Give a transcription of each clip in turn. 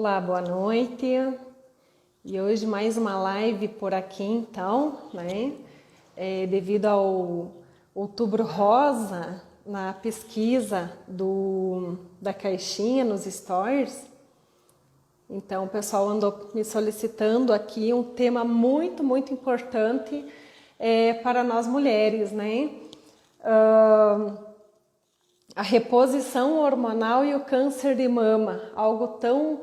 Olá, boa noite. E hoje mais uma live por aqui então, né? Devido ao Outubro Rosa, na pesquisa da caixinha nos stories, então o pessoal andou me solicitando aqui um tema muito, muito importante para nós mulheres, né? A reposição hormonal e o câncer de mama, algo tão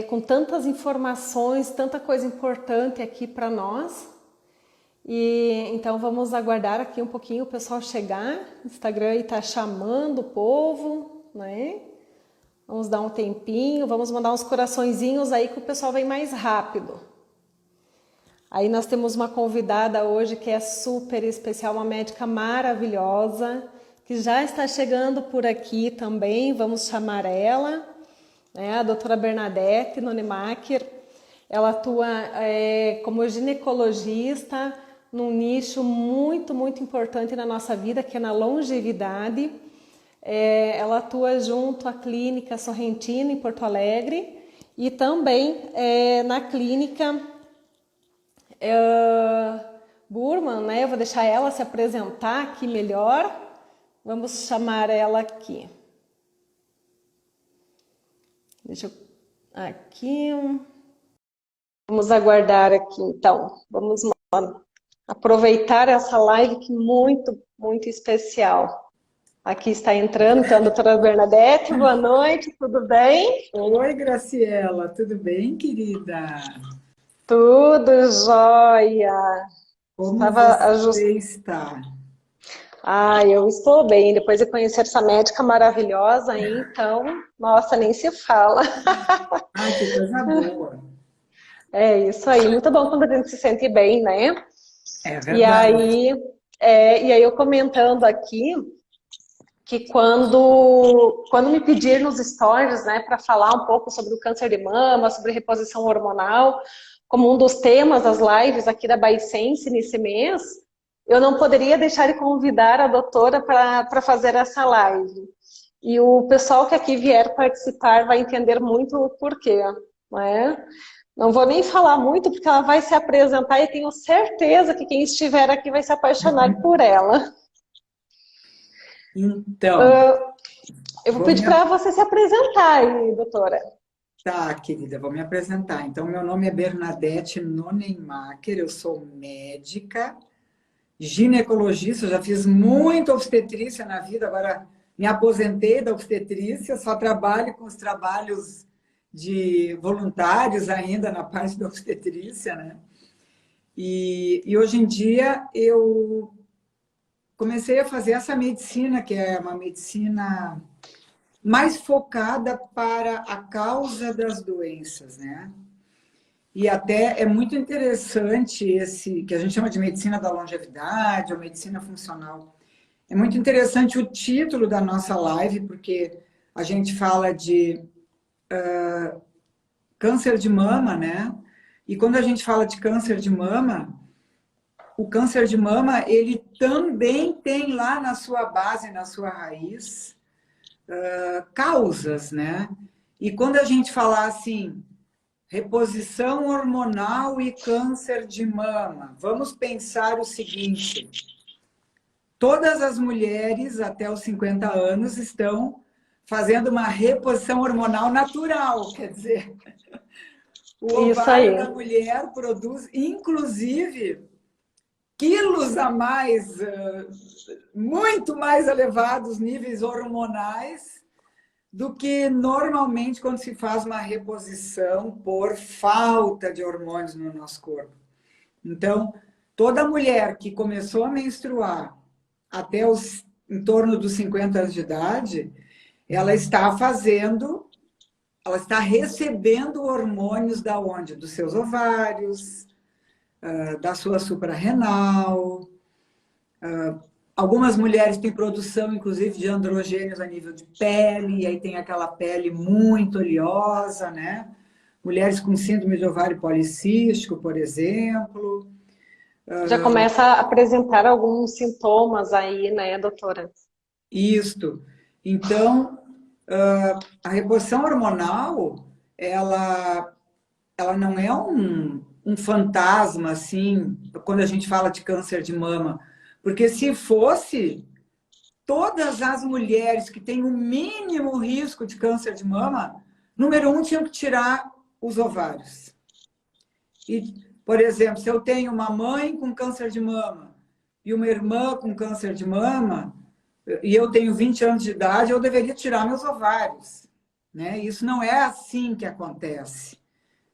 com tantas informações, tanta coisa importante aqui para nós. E então vamos aguardar aqui um pouquinho o pessoal chegar. O Instagram está chamando o povo, né? Vamos dar um tempinho, vamos mandar uns coraçõezinhos aí que o pessoal vem mais rápido. Aí nós temos uma convidada hoje que é super especial, uma médica maravilhosa, que já está chegando por aqui também, vamos chamar ela, né? A doutora Bernadette Nonemacher. Ela atua como ginecologista num nicho muito, muito importante na nossa vida, que é na longevidade. Ela atua junto à Clínica Sorrentino, em Porto Alegre, e também na Clínica Burman, né? Eu vou deixar ela se apresentar aqui melhor. Vamos chamar ela aqui. Deixa eu... Aqui. Vamos aguardar aqui, então. Vamos aproveitar essa live que muito, muito especial. Aqui está entrando, então, a doutora Bernadette. Boa noite, tudo bem? Oi, Graciela, tudo bem, querida? Tudo jóia. Como você está? Eu estou bem. Depois de conhecer essa médica maravilhosa aí, então, nossa, nem se fala. Ai, que coisa boa. É isso aí, muito bom quando a gente se sente bem, né? É E verdade. aí eu comentando aqui que quando me pedir nos stories, né, para falar um pouco sobre o câncer de mama, sobre reposição hormonal, como um dos temas das lives aqui da Baisense nesse mês, eu não poderia deixar de convidar a doutora para fazer essa live. E o pessoal que aqui vier participar vai entender muito o porquê, né? Não vou nem falar muito, porque ela vai se apresentar e tenho certeza que quem estiver aqui vai se apaixonar por ela. Então, Eu vou pedir para você se apresentar aí, doutora. Tá, querida, vou me apresentar. Então, meu nome é Bernadette Nonemacher, eu sou médica, ginecologista, já fiz muita obstetrícia na vida, agora me aposentei da obstetrícia, só trabalho com os trabalhos de voluntários ainda na parte da obstetrícia, né? E hoje em dia eu comecei a fazer essa medicina, que é uma medicina mais focada para a causa das doenças, né? E até é muito interessante esse, que a gente chama de medicina da longevidade, ou medicina funcional. É muito interessante o título da nossa live, porque a gente fala de câncer de mama, né? E quando a gente fala de câncer de mama, o câncer de mama, ele também tem lá na sua base, na sua raiz, causas, né? E quando a gente falar assim, reposição hormonal e câncer de mama, vamos pensar o seguinte: todas as mulheres até os 50 anos estão fazendo uma reposição hormonal natural, quer dizer, o Isso aí. ovário da mulher produz, inclusive, quilos a mais, muito mais elevados níveis hormonais do que normalmente quando se faz uma reposição por falta de hormônios no nosso corpo. Então, toda mulher que começou a menstruar até em torno dos 50 anos de idade, ela está recebendo hormônios da onde? Dos seus ovários, da sua suprarrenal. Algumas mulheres têm produção, inclusive, de androgênios a nível de pele, e aí tem aquela pele muito oleosa, né? Mulheres com síndrome de ovário policístico, por exemplo. Já começa a apresentar alguns sintomas aí, né, doutora? Isto. Então, a reposição hormonal, ela, ela não é um fantasma, assim, quando a gente fala de câncer de mama. Porque se fosse, todas as mulheres que têm o mínimo risco de câncer de mama, número um, tinham que tirar os ovários. E, por exemplo, se eu tenho uma mãe com câncer de mama e uma irmã com câncer de mama, e eu tenho 20 anos de idade, eu deveria tirar meus ovários, né? Isso não é assim que acontece.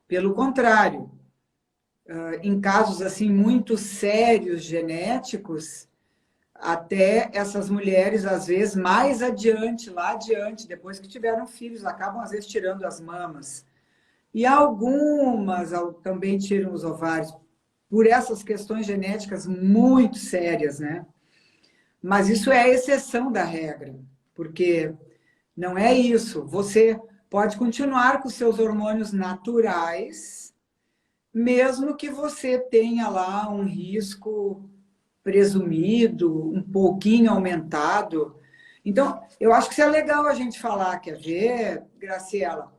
Pelo contrário, em casos assim muito sérios genéticos, até essas mulheres, às vezes, mais adiante, lá adiante, depois que tiveram filhos, acabam, às vezes, tirando as mamas. E algumas também tiram os ovários, por essas questões genéticas muito sérias, né? Mas isso é a exceção da regra, porque não é isso. Você pode continuar com seus hormônios naturais, mesmo que você tenha lá um risco presumido, um pouquinho aumentado. Então, eu acho que isso é legal a gente falar, quer ver, Graciela?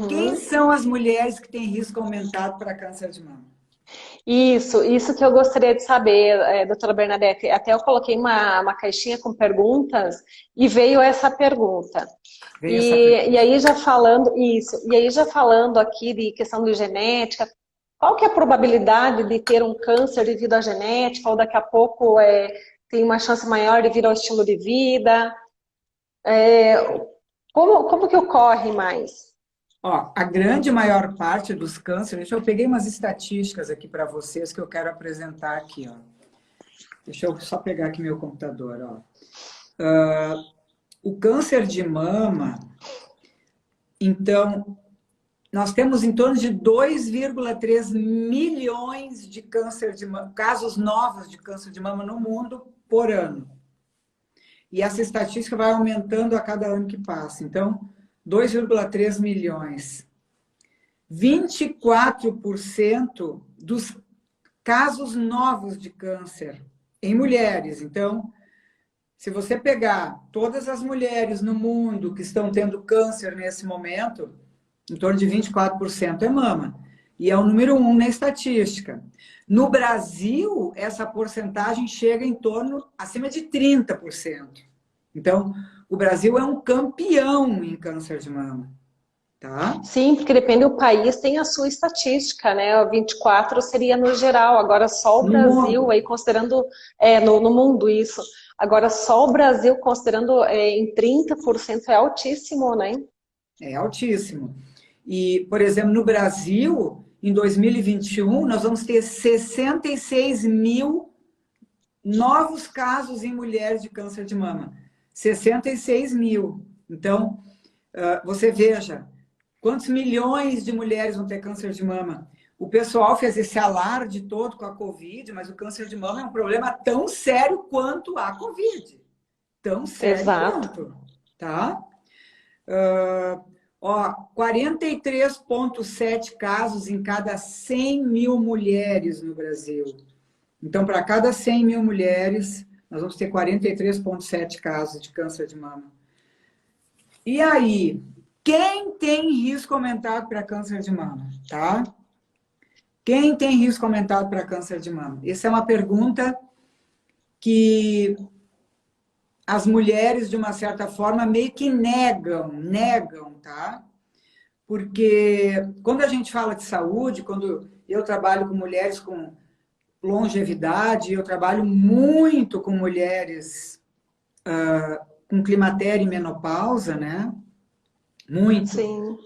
Quem Uhum. são as mulheres que têm risco aumentado para câncer de mama? Isso que eu gostaria de saber, doutora Bernadette. Até eu coloquei uma caixinha com perguntas e veio essa pergunta. Vem essa E pergunta. aí já falando isso, e aí já falando aqui de questão de genética, qual que é a probabilidade de ter um câncer devido à genética, ou daqui a pouco tem uma chance maior devido ao estilo de vida? Como que ocorre mais? Ó, a grande maior parte dos cânceres, eu peguei umas estatísticas aqui para vocês que eu quero apresentar aqui, ó. Deixa eu só pegar aqui meu computador, ó. O câncer de mama, então, nós temos em torno de 2,3 milhões de câncer de mama, casos novos de câncer de mama no mundo por ano. E essa estatística vai aumentando a cada ano que passa. Então, 2,3 milhões. 24% dos casos novos de câncer em mulheres. Então, se você pegar todas as mulheres no mundo que estão tendo câncer nesse momento, em torno de 24% é mama. E é o número 1 na estatística. No Brasil, essa porcentagem chega em torno acima de 30%. Então, o Brasil é um campeão em câncer de mama, tá? Sim, porque depende do país, tem a sua estatística, né? O 24 seria no geral, agora só o No Brasil, mundo. aí considerando no mundo isso. Agora só o Brasil, considerando em 30%, é altíssimo, né? É altíssimo. E, por exemplo, no Brasil, em 2021, nós vamos ter 66 mil novos casos em mulheres de câncer de mama. 66 mil. Então, você veja, quantos milhões de mulheres vão ter câncer de mama? O pessoal fez esse alarde todo com a Covid, mas o câncer de mama é um problema tão sério quanto a Covid. Tão sério Exato. quanto, tá? Ó, 43,7 casos em cada 100 mil mulheres no Brasil. Então, para cada 100 mil mulheres, nós vamos ter 43,7 casos de câncer de mama. E aí, quem tem risco aumentado para câncer de mama, tá? Quem tem risco aumentado para câncer de mama? Essa é uma pergunta que as mulheres, de uma certa forma, meio que negam, tá? Porque quando a gente fala de saúde, quando eu trabalho com mulheres com longevidade, eu trabalho muito com mulheres com climatério e menopausa, né? Muito. Sim.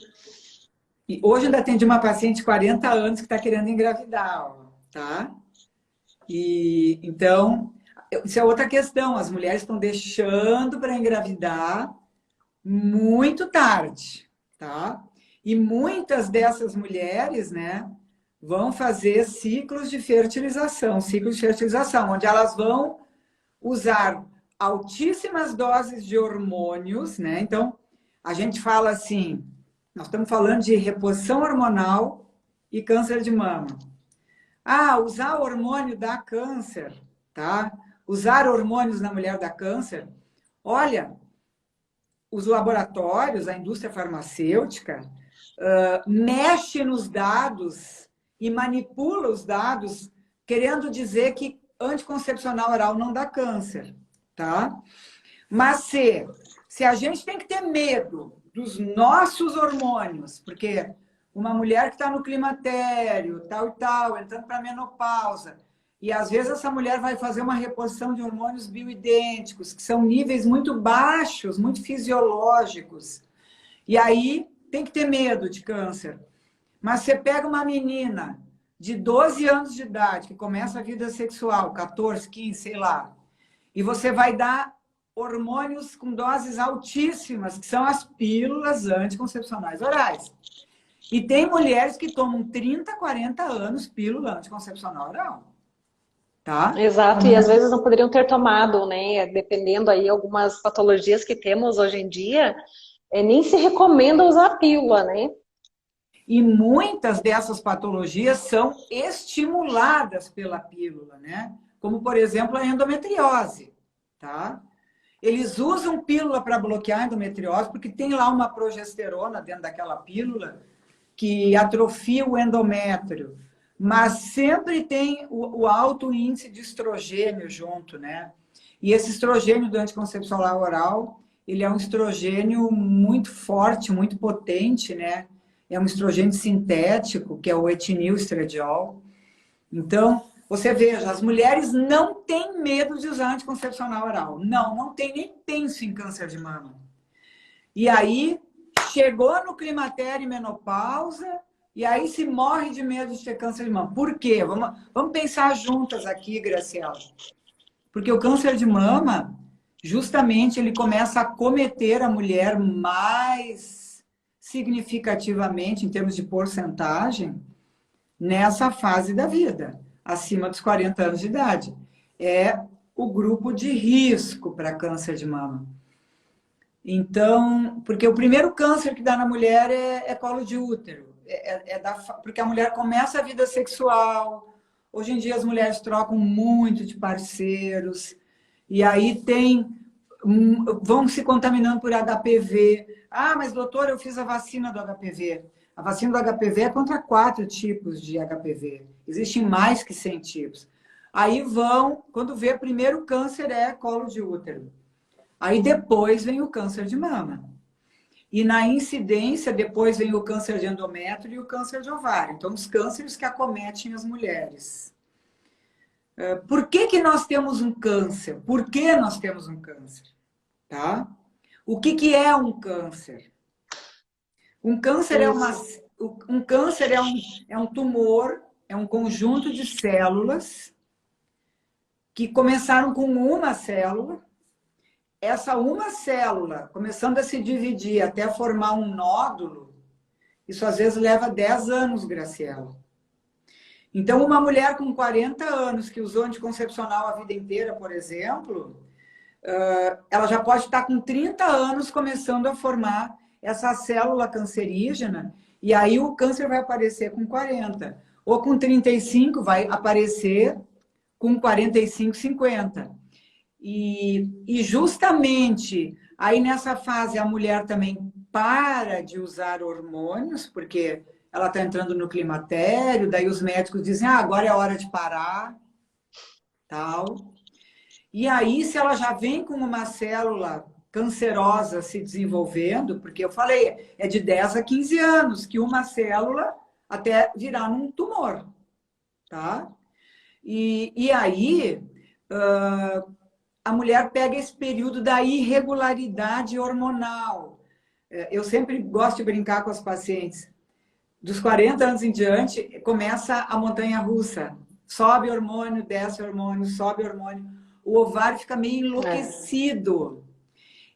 E hoje ainda atendi uma paciente de 40 anos que está querendo engravidar, ó, tá? E então, isso é outra questão. As mulheres estão deixando para engravidar muito tarde, tá? E muitas dessas mulheres, né, vão fazer ciclos de fertilização, onde elas vão usar altíssimas doses de hormônios, né? Então, a gente fala assim, nós estamos falando de reposição hormonal e câncer de mama. Ah, usar hormônio dá câncer, tá? Usar hormônios na mulher dá câncer. Olha, os laboratórios, a indústria farmacêutica, mexe nos dados e manipula os dados, querendo dizer que anticoncepcional oral não dá câncer, tá? Mas se a gente tem que ter medo dos nossos hormônios, porque uma mulher que está no climatério, tal e tal, entrando para a menopausa, e às vezes essa mulher vai fazer uma reposição de hormônios bioidênticos, que são níveis muito baixos, muito fisiológicos, e aí tem que ter medo de câncer. Mas você pega uma menina de 12 anos de idade, que começa a vida sexual, 14, 15, sei lá, e você vai dar hormônios com doses altíssimas, que são as pílulas anticoncepcionais orais. E tem mulheres que tomam 30, 40 anos pílula anticoncepcional oral. Tá? Exato, e às vezes não poderiam ter tomado, né? Dependendo aí algumas patologias que temos hoje em dia, nem se recomenda usar a pílula, né? E muitas dessas patologias são estimuladas pela pílula, né? Como, por exemplo, a endometriose, tá? Eles usam pílula para bloquear a endometriose porque tem lá uma progesterona dentro daquela pílula que atrofia o endométrio, mas sempre tem o alto índice de estrogênio junto, né? E esse estrogênio do anticoncepcional oral, ele é um estrogênio muito forte, muito potente, né? É um estrogênio sintético, que é o etinilestradiol. Então, você veja, as mulheres não têm medo de usar anticoncepcional oral. Não tem, nem penso em câncer de mama. E aí, chegou no climatério e menopausa, e aí se morre de medo de ter câncer de mama. Por quê? Vamos pensar juntas aqui, Graciela. Porque o câncer de mama, justamente, ele começa a acometer a mulher mais significativamente, em termos de porcentagem, nessa fase da vida, acima dos 40 anos de idade. É o grupo de risco para câncer de mama. Então, porque o primeiro câncer que dá na mulher é colo de útero. Porque a mulher começa a vida sexual. Hoje em dia as mulheres trocam muito de parceiros. E aí vão se contaminando por HPV. Ah, mas doutor, eu fiz a vacina do HPV. A vacina do HPV é contra 4 tipos de HPV. Existem mais que 100 tipos. Aí quando vê, primeiro câncer é colo de útero. Aí depois vem o câncer de mama. E na incidência, depois vem o câncer de endométrio e o câncer de ovário. Então, os cânceres que acometem as mulheres. Por que nós temos um câncer? Por que nós temos um câncer? Tá? O que é um câncer? Um câncer é um tumor, é um conjunto de células que começaram com uma célula. Essa uma célula, começando a se dividir até formar um nódulo, isso às vezes leva 10 anos, Graciela. Então, uma mulher com 40 anos que usou anticoncepcional a vida inteira, por exemplo, ela já pode estar com 30 anos começando a formar essa célula cancerígena, e aí o câncer vai aparecer com 40. Ou com 35 vai aparecer com 45, 50. E justamente aí nessa fase a mulher também para de usar hormônios, porque ela está entrando no climatério, daí os médicos dizem, agora é hora de parar, tal. E aí, se ela já vem com uma célula cancerosa se desenvolvendo, porque eu falei, é de 10 a 15 anos que uma célula até virar num tumor, tá? E aí, a mulher pega esse período da irregularidade hormonal. Eu sempre gosto de brincar com as pacientes. Dos 40 anos em diante, começa a montanha-russa. Sobe hormônio, desce hormônio, sobe hormônio. O ovário fica meio enlouquecido.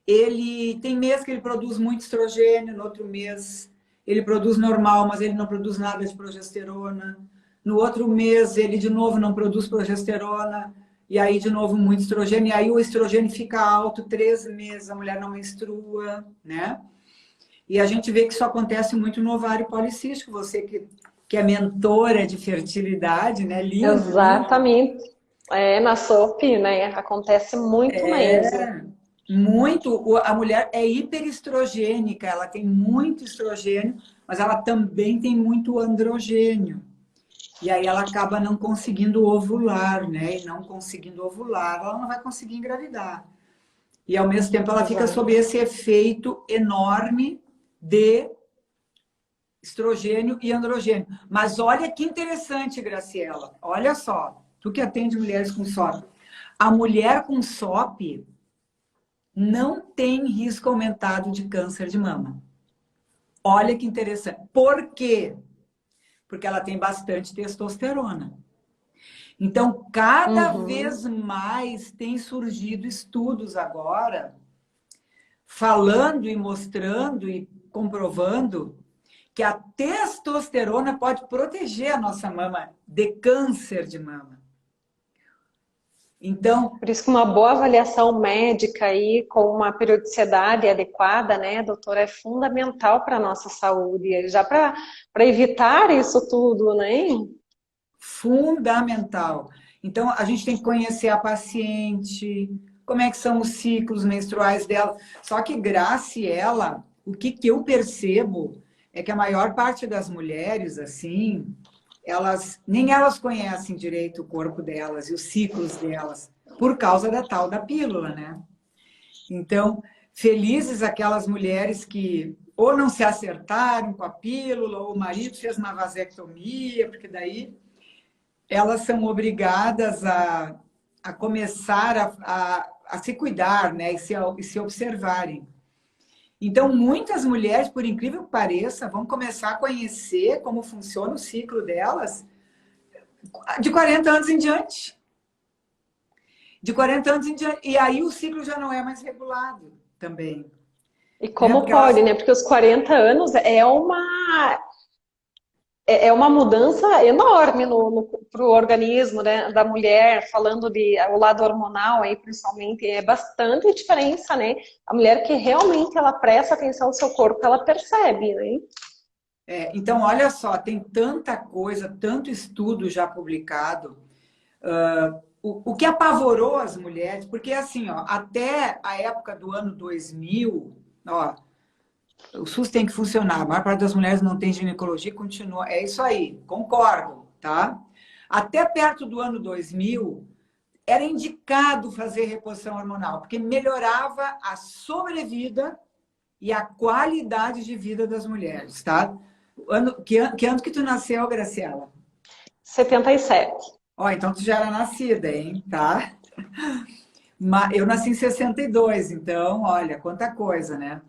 Ele tem mês que ele produz muito estrogênio, no outro mês ele produz normal, mas ele não produz nada de progesterona. No outro mês ele de novo não produz progesterona, e aí de novo muito estrogênio, e aí o estrogênio fica alto, 3 meses a mulher não menstrua, né? E a gente vê que isso acontece muito no ovário policístico, você que é mentora de fertilidade, né? Lindo, Exatamente. Na SOP, né? Acontece muito mesmo. Muito. A mulher é hiperestrogênica, ela tem muito estrogênio, mas ela também tem muito androgênio. E aí ela acaba não conseguindo ovular, né? E não conseguindo ovular, ela não vai conseguir engravidar. E ao mesmo tempo ela fica sob esse efeito enorme de estrogênio e androgênio. Mas olha que interessante, Graciela. Olha só, tu que atende mulheres com SOP. A mulher com SOP não tem risco aumentado de câncer de mama. Olha que interessante. Por quê? Porque ela tem bastante testosterona. Então, cada vez mais tem surgido estudos agora falando e mostrando e comprovando que a testosterona pode proteger a nossa mama de câncer de mama. Então, por isso que uma boa avaliação médica aí, com uma periodicidade adequada, né, doutora, é fundamental para a nossa saúde, já para evitar isso tudo, né? Fundamental. Então, a gente tem que conhecer a paciente, como é que são os ciclos menstruais dela. Só que, Graciela, o que eu percebo é que a maior parte das mulheres, assim, nem elas conhecem direito o corpo delas e os ciclos delas, por causa da tal da pílula, né? Então, felizes aquelas mulheres que ou não se acertaram com a pílula, ou o marido fez uma vasectomia, porque daí elas são obrigadas a começar a se cuidar, né? E se observarem. Então, muitas mulheres, por incrível que pareça, vão começar a conhecer como funciona o ciclo delas de 40 anos em diante. De 40 anos em diante. E aí o ciclo já não é mais regulado também. E como pode, né? Porque os 40 anos é uma mudança enorme para o organismo, né, da mulher, falando o lado hormonal aí, principalmente, é bastante diferença, né? A mulher que realmente ela presta atenção no seu corpo, ela percebe, né? Então, olha só, tem tanta coisa, tanto estudo já publicado. O que apavorou as mulheres, porque assim, ó, até a época do ano 2000, ó, o SUS tem que funcionar. A maior parte das mulheres não tem ginecologia, continua. É isso aí, concordo, tá? Até perto do ano 2000, era indicado fazer reposição hormonal, porque melhorava a sobrevida e a qualidade de vida das mulheres, tá? Que ano que tu nasceu, Graciela? 77. Ó, então tu já era nascida, hein? Tá? Eu nasci em 62, então, olha, quanta coisa, né?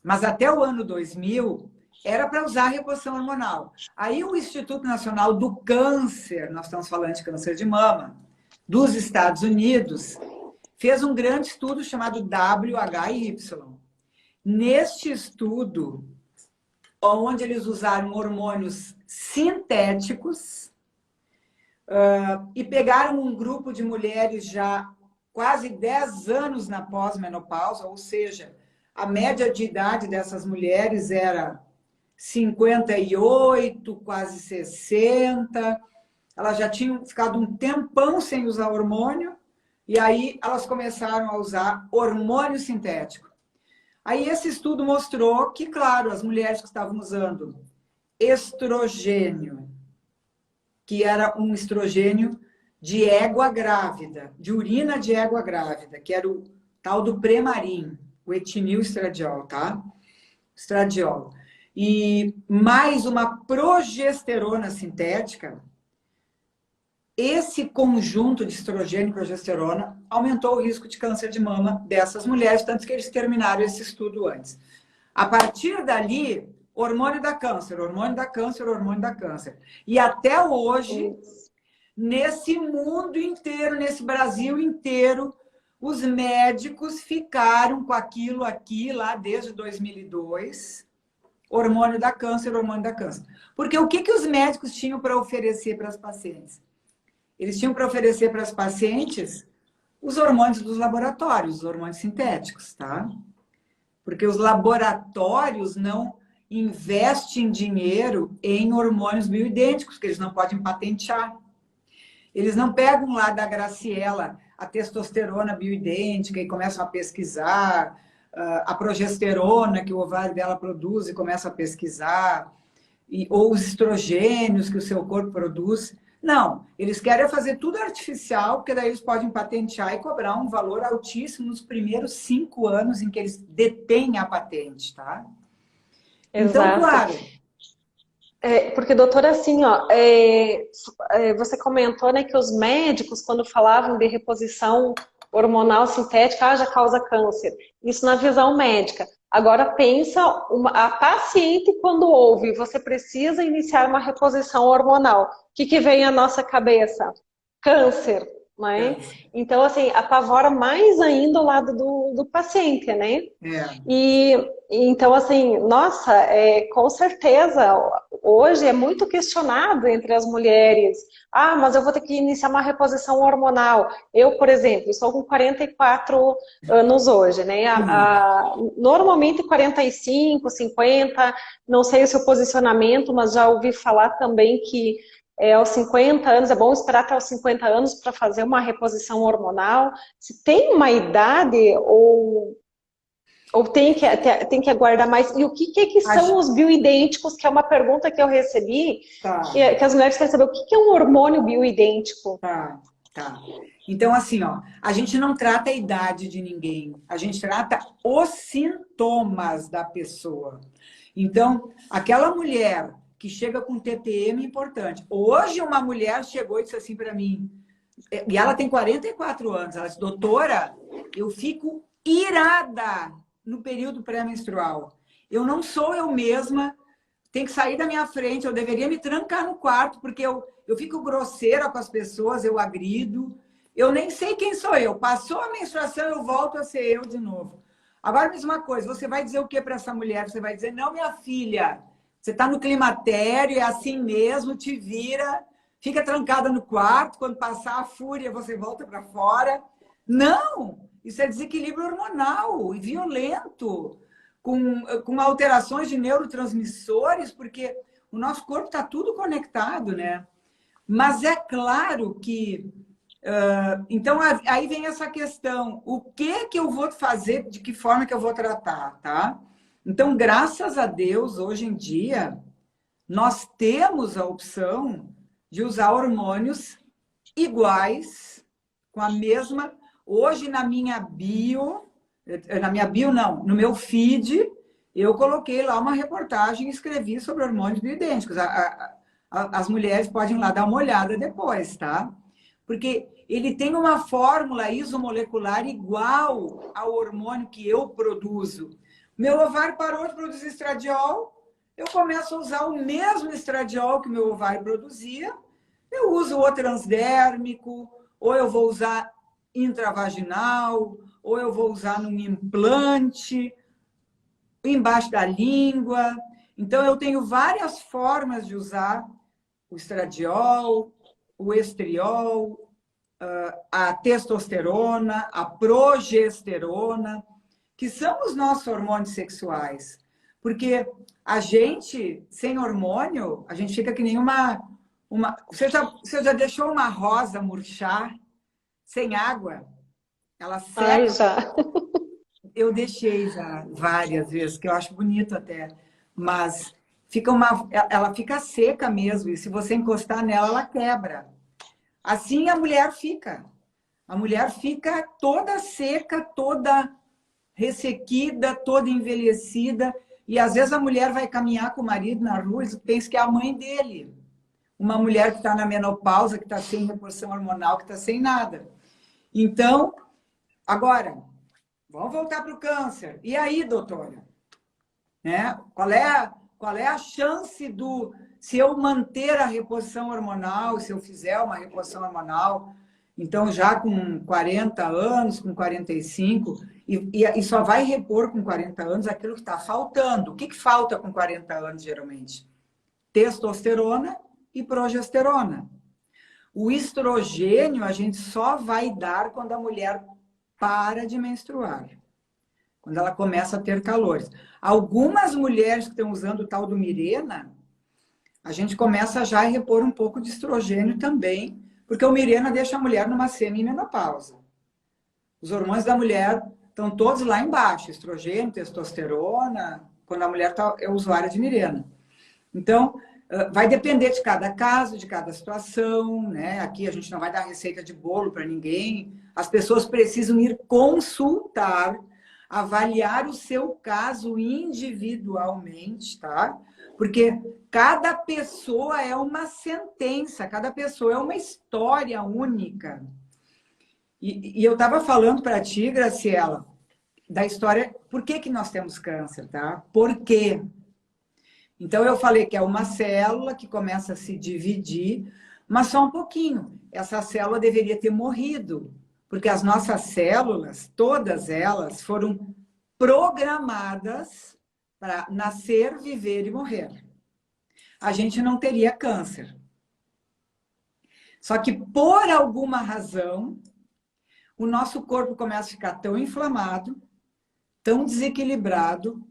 Mas até o ano 2000, era para usar a reposição hormonal. Aí o Instituto Nacional do Câncer, nós estamos falando de câncer de mama, dos Estados Unidos, fez um grande estudo chamado WHY. Neste estudo, onde eles usaram hormônios sintéticos e pegaram um grupo de mulheres já quase 10 anos na pós-menopausa, ou seja, a média de idade dessas mulheres era 58, quase 60. Elas já tinham ficado um tempão sem usar hormônio, e aí elas começaram a usar hormônio sintético. Aí esse estudo mostrou que, claro, as mulheres que estavam usando estrogênio, que era um estrogênio de égua grávida, de urina de égua grávida, que era o tal do Premarin, o etinil estradiol, tá? Estradiol. E mais uma progesterona sintética, esse conjunto de estrogênio e progesterona aumentou o risco de câncer de mama dessas mulheres, tanto que eles terminaram esse estudo antes. A partir dali, hormônio da câncer, hormônio da câncer, hormônio da câncer. E até hoje, nesse mundo inteiro, nesse Brasil inteiro, os médicos ficaram com aquilo aqui lá desde 2002, hormônio da câncer, hormônio da câncer. Porque o que os médicos tinham para oferecer para as pacientes? Eles tinham para oferecer para as pacientes os hormônios dos laboratórios, os hormônios sintéticos, tá? Porque os laboratórios não investem dinheiro em hormônios bioidênticos, que eles não podem patentear. Eles não pegam lá da Graciela a testosterona bioidêntica e começam a pesquisar, a progesterona que o ovário dela produz e começam a pesquisar, ou os estrogênios que o seu corpo produz. Não, eles querem fazer tudo artificial, porque daí eles podem patentear e cobrar um valor altíssimo nos primeiros 5 anos em que eles detêm a patente, tá? Então, Exato. claro. Porque, doutora, assim, ó, você comentou, né, que os médicos, quando falavam de reposição hormonal sintética, já causa câncer. Isso na visão médica. Agora, pensa a paciente quando ouve, você precisa iniciar uma reposição hormonal. O que vem à nossa cabeça? Câncer, não é? Então, assim, apavora mais ainda o lado do paciente, né? Então, assim, nossa, com certeza, hoje é muito questionado entre as mulheres. Ah, mas eu vou ter que iniciar uma reposição hormonal. Eu, por exemplo, estou com 44 anos hoje, né? Normalmente 45, 50, não sei o seu posicionamento, mas já ouvi falar também que aos 50 anos, é bom esperar até os 50 anos para fazer uma reposição hormonal. Se tem uma idade ou tem que aguardar mais? E o que são os bioidênticos? Que é uma pergunta que eu recebi, que as mulheres querem saber o que é um hormônio bioidêntico. Tá. Então, assim, ó, a gente não trata a idade de ninguém, a gente trata os sintomas da pessoa. Então, aquela mulher que chega com TPM é importante. Hoje, uma mulher chegou e disse assim para mim, e ela tem 44 anos, ela disse, doutora, eu fico irada no período pré-menstrual. Eu não sou eu mesma, tem que sair da minha frente, eu deveria me trancar no quarto, porque eu fico grosseira com as pessoas, eu agrido, eu nem sei quem sou eu. Passou a menstruação, eu volto a ser eu de novo. Agora, mesma coisa, você vai dizer o que para essa mulher? Você vai dizer, não, minha filha, você está no climatério, é assim mesmo, te vira, fica trancada no quarto, quando passar a fúria, você volta para fora. Não! Isso é desequilíbrio hormonal e violento, com alterações de neurotransmissores, porque o nosso corpo está tudo conectado, né? Mas é claro que... então, aí vem essa questão. O que eu vou fazer, de que forma que eu vou tratar, tá? Então, graças a Deus, hoje em dia, nós temos a opção de usar hormônios iguais, com a mesma... Hoje, na minha bio não, no meu feed, eu coloquei lá uma reportagem e escrevi sobre hormônios bioidênticos. As mulheres podem ir lá dar uma olhada depois, tá? Porque ele tem uma fórmula isomolecular igual ao hormônio que eu produzo. Meu ovário parou de produzir estradiol, eu começo a usar o mesmo estradiol que o meu ovário produzia, eu uso o transdérmico, ou eu vou usar intravaginal, ou eu vou usar num implante, embaixo da língua. Então, eu tenho várias formas de usar o estradiol, o estriol, a testosterona, a progesterona, que são os nossos hormônios sexuais. Porque a gente, sem hormônio, a gente fica que nem uma... Você já deixou uma rosa murchar sem água? Ela seca. Ai, já. Eu deixei já várias vezes, que eu acho bonito até. Mas ela fica seca mesmo, e se você encostar nela, ela quebra. Assim a mulher fica. A mulher fica toda seca, toda ressequida, toda envelhecida. E às vezes a mulher vai caminhar com o marido na rua e pensa que é a mãe dele. Uma mulher que está na menopausa, que está sem reposição hormonal, que está sem nada. Então, agora, vamos voltar para o câncer. E aí, doutora? Né? Qual é a chance se eu manter a reposição hormonal, se eu fizer uma reposição hormonal, então já com 40 anos, com 45, e só vai repor com 40 anos aquilo que está faltando. O que falta com 40 anos, geralmente? Testosterona e progesterona. O estrogênio a gente só vai dar quando a mulher para de menstruar, quando ela começa a ter calores. Algumas mulheres que estão usando o tal do Mirena, a gente começa já a repor um pouco de estrogênio também, porque o Mirena deixa a mulher numa semi-menopausa. Os hormônios da mulher estão todos lá embaixo, estrogênio, testosterona, quando a mulher é usuária de Mirena. Então, vai depender de cada caso, de cada situação, né? Aqui a gente não vai dar receita de bolo para ninguém. As pessoas precisam ir consultar, avaliar o seu caso individualmente, tá? Porque cada pessoa é uma sentença, cada pessoa é uma história única. E eu estava falando para ti, Graciela, da história, por que que nós temos câncer, tá? Por quê? Então, eu falei que é uma célula que começa a se dividir, mas só um pouquinho. Essa célula deveria ter morrido, porque as nossas células, todas elas, foram programadas para nascer, viver e morrer. A gente não teria câncer. Só que, por alguma razão, o nosso corpo começa a ficar tão inflamado, tão desequilibrado,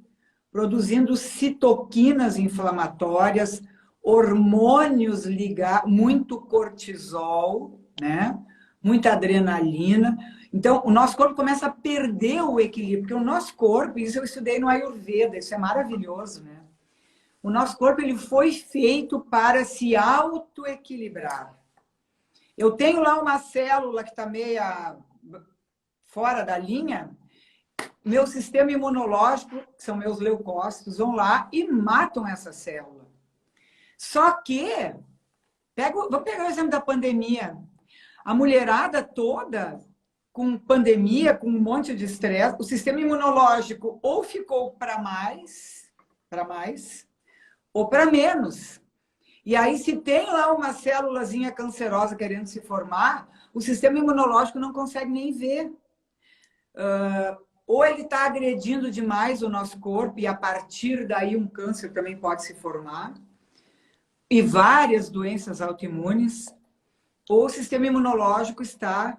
produzindo citoquinas inflamatórias, hormônios ligados, muito cortisol, né? Muita adrenalina. Então, o nosso corpo começa a perder o equilíbrio, porque o nosso corpo, isso eu estudei no Ayurveda, isso é maravilhoso, né? O nosso corpo ele foi feito para se autoequilibrar. Eu tenho lá uma célula que está meia fora da linha, meu sistema imunológico, que são meus leucócitos, vão lá e matam essa célula. Só que, vamos pegar o exemplo da pandemia. A mulherada toda, com pandemia, com um monte de estresse, o sistema imunológico ou ficou para mais, ou para menos. E aí, se tem lá uma célulazinha cancerosa querendo se formar, o sistema imunológico não consegue nem ver. Ou ele está agredindo demais o nosso corpo e a partir daí um câncer também pode se formar. E várias doenças autoimunes. Ou o sistema imunológico está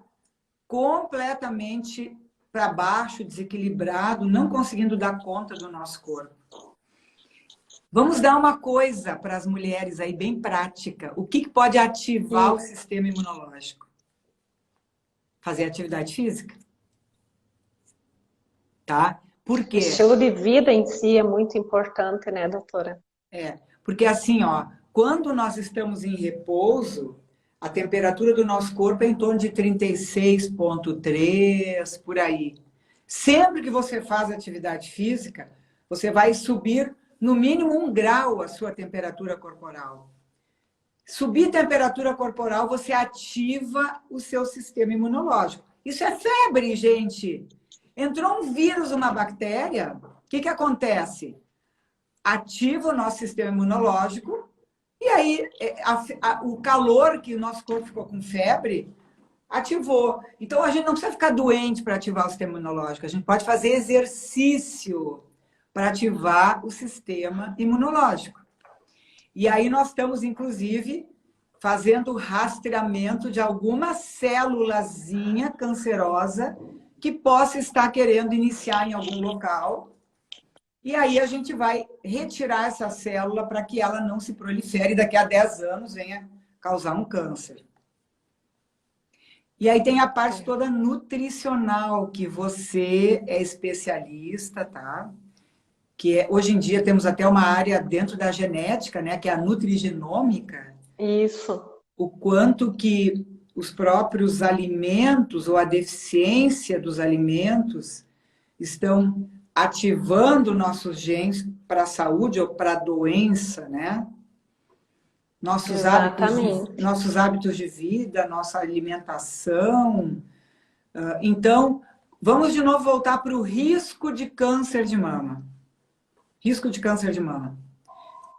completamente para baixo, desequilibrado, não conseguindo dar conta do nosso corpo. Vamos dar uma coisa para as mulheres aí bem prática. O que pode ativar o sistema imunológico? Fazer atividade física. Tá? Por quê? O estilo de vida em si é muito importante, né, doutora? Porque assim, ó, quando nós estamos em repouso, a temperatura do nosso corpo é em torno de 36,3, por aí. Sempre que você faz atividade física, você vai subir no mínimo 1 grau a sua temperatura corporal. Subir temperatura corporal, você ativa o seu sistema imunológico. Isso é febre, gente. Entrou um vírus, uma bactéria, o que acontece? Ativa o nosso sistema imunológico e aí o calor que o nosso corpo ficou com febre ativou. Então, a gente não precisa ficar doente para ativar o sistema imunológico. A gente pode fazer exercício para ativar o sistema imunológico. E aí nós estamos, inclusive, fazendo rastreamento de alguma célulazinha cancerosa que possa estar querendo iniciar em algum local. E aí a gente vai retirar essa célula para que ela não se prolifere e daqui a 10 anos venha causar um câncer. E aí tem a parte toda nutricional, que você é especialista, tá? Que hoje em dia temos até uma área dentro da genética, né? Que é a nutrigenômica. Isso. O quanto que os próprios alimentos ou a deficiência dos alimentos estão ativando nossos genes para a saúde ou para a doença, né? Nossos hábitos de vida, nossa alimentação. Então, vamos de novo voltar para o risco de câncer de mama. Risco de câncer de mama.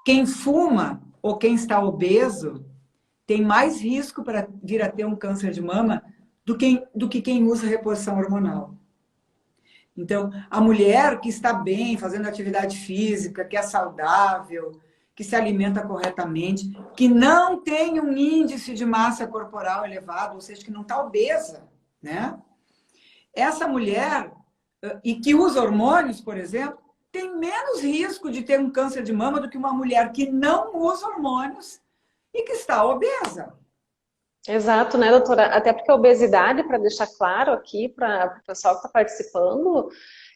Quem fuma ou quem está obeso tem mais risco para vir a ter um câncer de mama do que quem usa reposição hormonal. Então, a mulher que está bem, fazendo atividade física, que é saudável, que se alimenta corretamente, que não tem um índice de massa corporal elevado, ou seja, que não está obesa, né? Essa mulher, e que usa hormônios, por exemplo, tem menos risco de ter um câncer de mama do que uma mulher que não usa hormônios e que está obesa. Exato, né, doutora? Até porque a obesidade, para deixar claro aqui para o pessoal que está participando,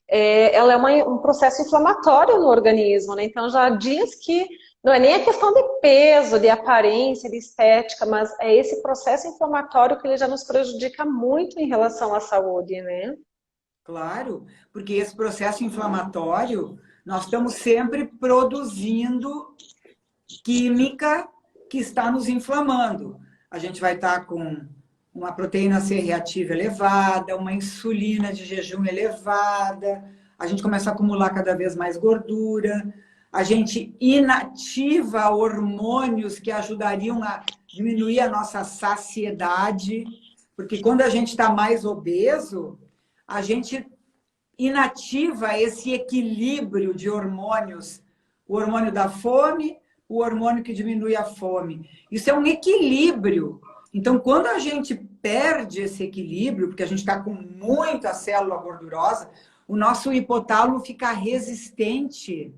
ela é um processo inflamatório no organismo, né? Então já diz que Não é nem a questão de peso, de aparência, de estética, mas é esse processo inflamatório que ele já nos prejudica muito em relação à saúde, né? Claro, porque esse processo inflamatório, nós estamos sempre produzindo química que está nos inflamando. A gente vai estar com uma proteína C reativa elevada, uma insulina de jejum elevada, a gente começa a acumular cada vez mais gordura, a gente inativa hormônios que ajudariam a diminuir a nossa saciedade, porque quando a gente está mais obeso, a gente inativa esse equilíbrio de hormônios, o hormônio da fome, o hormônio que diminui a fome. Isso é um equilíbrio. Então, quando a gente perde esse equilíbrio, porque a gente está com muita célula gordurosa, o nosso hipotálamo fica resistente,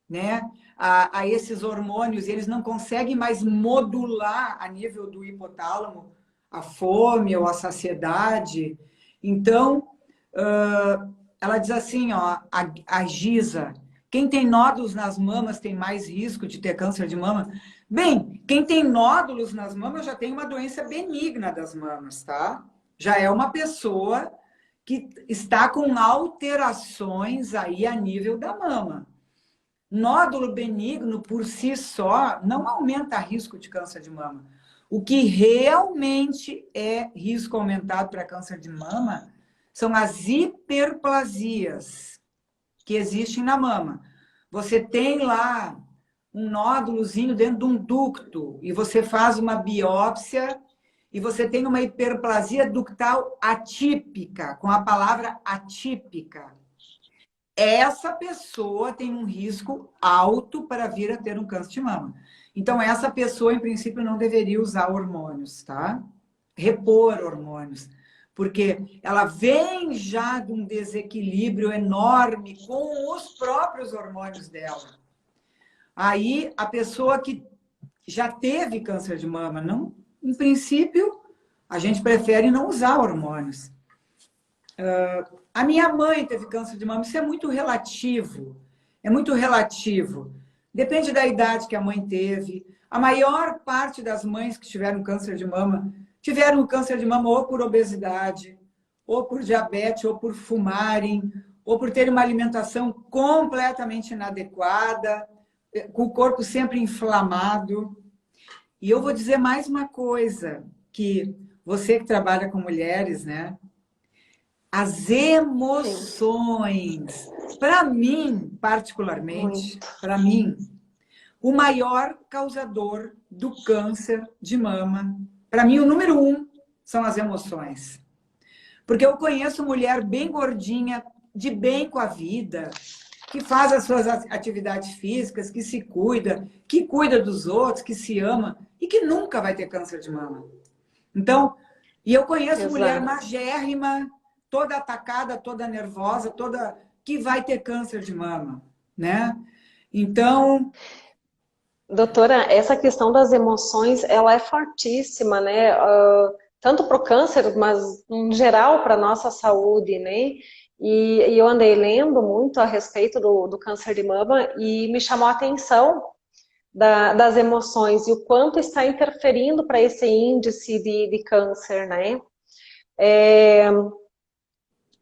né, a esses hormônios. Eles não conseguem mais modular a nível do hipotálamo a fome ou a saciedade. Então, ela diz assim, ó, a Giza, quem tem nódulos nas mamas tem mais risco de ter câncer de mama? Bem, quem tem nódulos nas mamas já tem uma doença benigna das mamas, tá? Já é uma pessoa que está com alterações aí a nível da mama. Nódulo benigno por si só não aumenta risco de câncer de mama. O que realmente é risco aumentado para câncer de mama são as hiperplasias que existem na mama. Você tem lá um nódulozinho dentro de um ducto e você faz uma biópsia e você tem uma hiperplasia ductal atípica, com a palavra atípica. Essa pessoa tem um risco alto para vir a ter um câncer de mama. Então, essa pessoa, em princípio, não deveria usar hormônios, tá? Repor hormônios. Porque ela vem já de um desequilíbrio enorme com os próprios hormônios dela. Aí, a pessoa que já teve câncer de mama, não, em princípio, a gente prefere não usar hormônios. A minha mãe teve câncer de mama, isso é muito relativo. É muito relativo. Depende da idade que a mãe teve. A maior parte das mães que tiveram câncer de mama ou por obesidade, ou por diabetes, ou por fumarem, ou por terem uma alimentação completamente inadequada, com o corpo sempre inflamado. E eu vou dizer mais uma coisa, que você que trabalha com mulheres, né? As emoções, para mim, particularmente, para mim, o maior causador do câncer de mama, para mim, o número 1 são as emoções. Porque eu conheço mulher bem gordinha, de bem com a vida, que faz as suas atividades físicas, que se cuida, que cuida dos outros, que se ama, e que nunca vai ter câncer de mama. Então, e eu conheço mulher magérrima, toda atacada, toda nervosa, toda que vai ter câncer de mama, né? Então, doutora, essa questão das emoções, ela é fortíssima, né? Tanto para o câncer, mas em geral para a nossa saúde, né? E eu andei lendo muito a respeito do câncer de mama e me chamou a atenção das emoções e o quanto está interferindo para esse índice de câncer, né?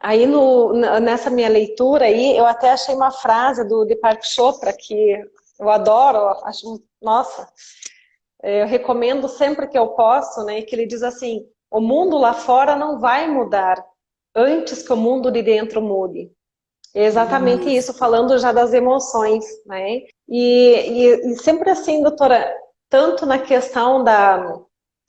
Aí nessa minha leitura aí, eu até achei uma frase do Deepak Chopra que eu adoro, acho, nossa, eu recomendo sempre que eu posso, né? Que ele diz assim: o mundo lá fora não vai mudar antes que o mundo de dentro mude. É exatamente isso, falando já das emoções, né? E sempre assim, doutora, tanto na questão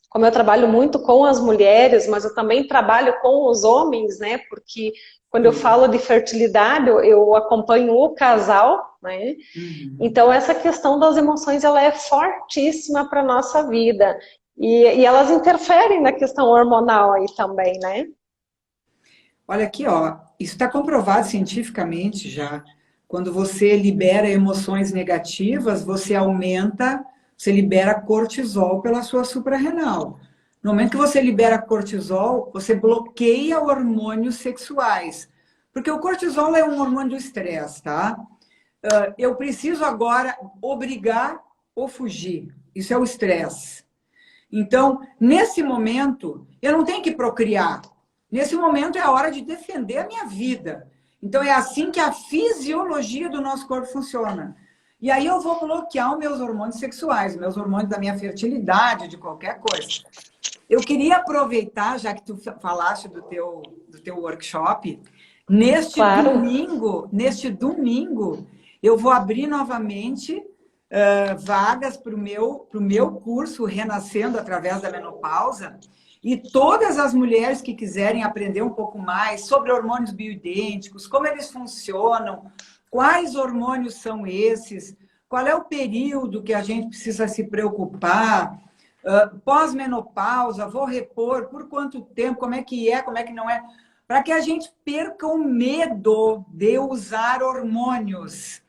como eu trabalho muito com as mulheres, mas eu também trabalho com os homens, né? Porque quando eu falo de fertilidade, eu acompanho o casal, né? Então, essa questão das emoções, ela é fortíssima para a nossa vida. E elas interferem na questão hormonal aí também, né? Olha aqui, ó, isso está comprovado cientificamente já. Quando você libera emoções negativas, você libera cortisol pela sua suprarrenal. No momento que você libera cortisol, você bloqueia hormônios sexuais. Porque o cortisol é um hormônio do estresse, tá? eu preciso agora obrigar ou fugir. Isso é o estresse. Então, nesse momento, eu não tenho que procriar. Nesse momento é a hora de defender a minha vida. Então, é assim que a fisiologia do nosso corpo funciona. E aí eu vou bloquear os meus hormônios sexuais, meus hormônios da minha fertilidade, de qualquer coisa. Eu queria aproveitar, já que tu falaste do teu workshop, Claro. neste domingo, eu vou abrir novamente vagas para o meu curso Renascendo através da Menopausa, e todas as mulheres que quiserem aprender um pouco mais sobre hormônios bioidênticos, como eles funcionam, quais hormônios são esses, qual é o período que a gente precisa se preocupar, pós-menopausa, vou repor, por quanto tempo, como é que não é, para que a gente perca o medo de usar hormônios.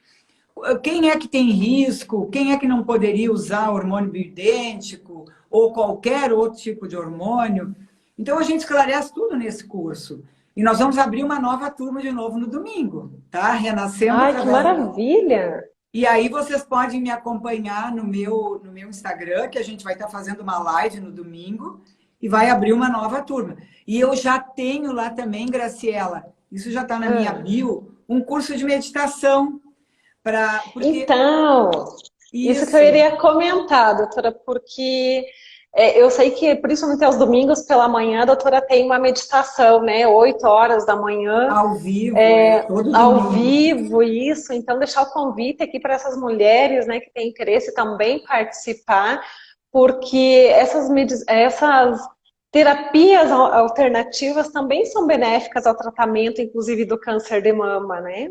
Quem é que tem risco? Quem é que não poderia usar hormônio bioidêntico ou qualquer outro tipo de hormônio? Então, a gente esclarece tudo nesse curso. E nós vamos abrir uma nova turma de novo no domingo, tá? Renascendo Ai, que através da... maravilha! E aí vocês podem me acompanhar no meu Instagram, que a gente vai estar fazendo uma live no domingo e vai abrir uma nova turma. E eu já tenho lá também, Graciela, isso já está na minha bio, um curso de meditação. Então, isso que eu iria comentar, doutora, porque eu sei que, principalmente aos domingos pela manhã, a doutora tem uma meditação, né? 8 horas da manhã. Ao vivo, todo ao domingo. vivo, isso. Então, deixar o convite aqui para essas mulheres, né, que têm interesse também participar, porque essas terapias alternativas também são benéficas ao tratamento, inclusive, do câncer de mama, né?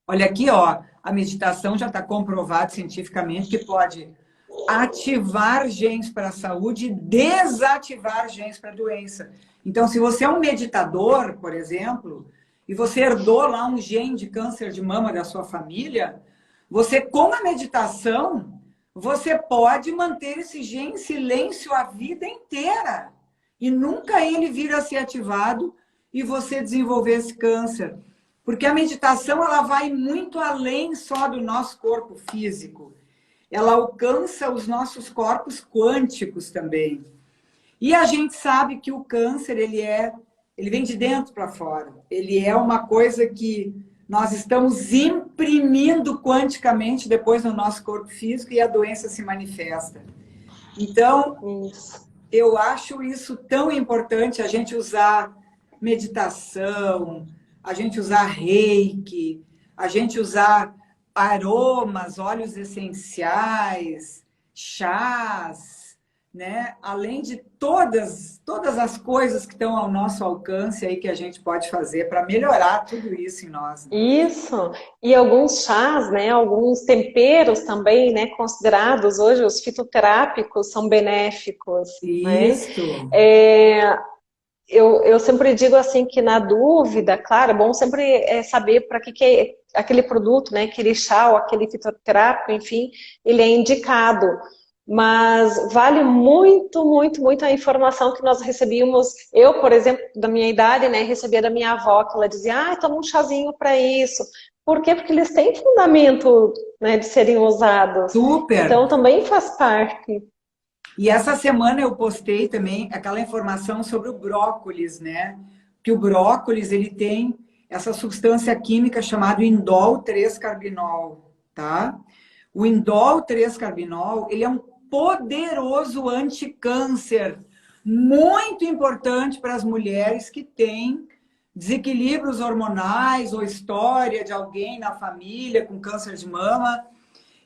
Olha aqui, ó, a meditação já está comprovado cientificamente que pode ativar genes para a saúde e desativar genes para a doença. Então, se você é um meditador, por exemplo, e você herdou lá um gene de câncer de mama da sua família, você, com a meditação, você pode manter esse gene em silêncio a vida inteira. E nunca ele vir a ser ativado e você desenvolver esse câncer. Porque a meditação ela vai muito além só do nosso corpo físico. Ela alcança os nossos corpos quânticos também. E a gente sabe que o câncer, ele vem de dentro para fora. Ele é uma coisa que nós estamos imprimindo quanticamente depois no nosso corpo físico e a doença se manifesta. Então, eu acho isso tão importante, a gente usar meditação, a gente usar reiki, a gente usar aromas, óleos essenciais, chás, né? Além de todas as coisas que estão ao nosso alcance aí que a gente pode fazer para melhorar tudo isso em nós. Né? Isso, e alguns chás, né? Alguns temperos também, né? Considerados hoje, os fitoterápicos são benéficos. Isso. Né? Eu sempre digo assim que na dúvida, claro, é bom sempre saber para que é aquele produto, né, aquele chá ou aquele fitoterápico, enfim, ele é indicado. Mas vale muito, muito, muito a informação que nós recebíamos. Eu, por exemplo, da minha idade, né, recebia da minha avó, que ela dizia, toma um chazinho para isso. Por quê? Porque eles têm fundamento, né, de serem usados. Super! Então também faz parte. E essa semana eu postei também aquela informação sobre o brócolis, né? Que o brócolis, ele tem essa substância química chamada indol 3-carbinol, tá? O indol 3-carbinol, ele é um poderoso anticâncer, muito importante para as mulheres que têm desequilíbrios hormonais ou história de alguém na família com câncer de mama.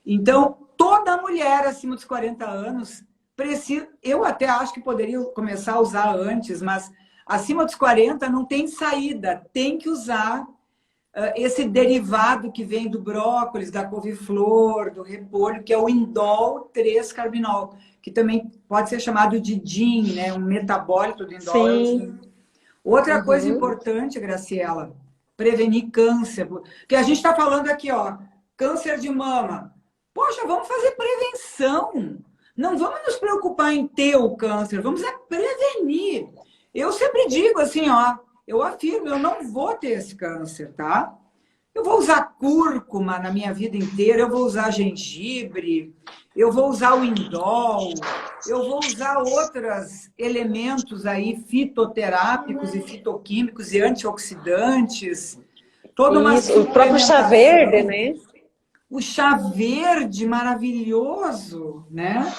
Então, toda mulher acima dos 40 anos precisa, eu até acho que poderia começar a usar antes, mas acima dos 40 não tem saída, tem que usar esse derivado que vem do brócolis, da couve-flor, do repolho, que é o indol 3-carbinol, que também pode ser chamado de DIN, né? Um metabólito do indol. Sim. Outra coisa importante, Graciela, prevenir câncer, porque a gente está falando aqui, ó, câncer de mama. Poxa, vamos fazer prevenção. Não vamos nos preocupar em ter o câncer, vamos prevenir. Eu sempre digo assim, ó, eu afirmo, eu não vou ter esse câncer, tá? Eu vou usar cúrcuma na minha vida inteira, eu vou usar gengibre, eu vou usar o indol, eu vou usar outros elementos aí fitoterápicos e fitoquímicos e antioxidantes, toda uma Isso, o próprio chá verde, suplementação. né? O chá verde maravilhoso, né?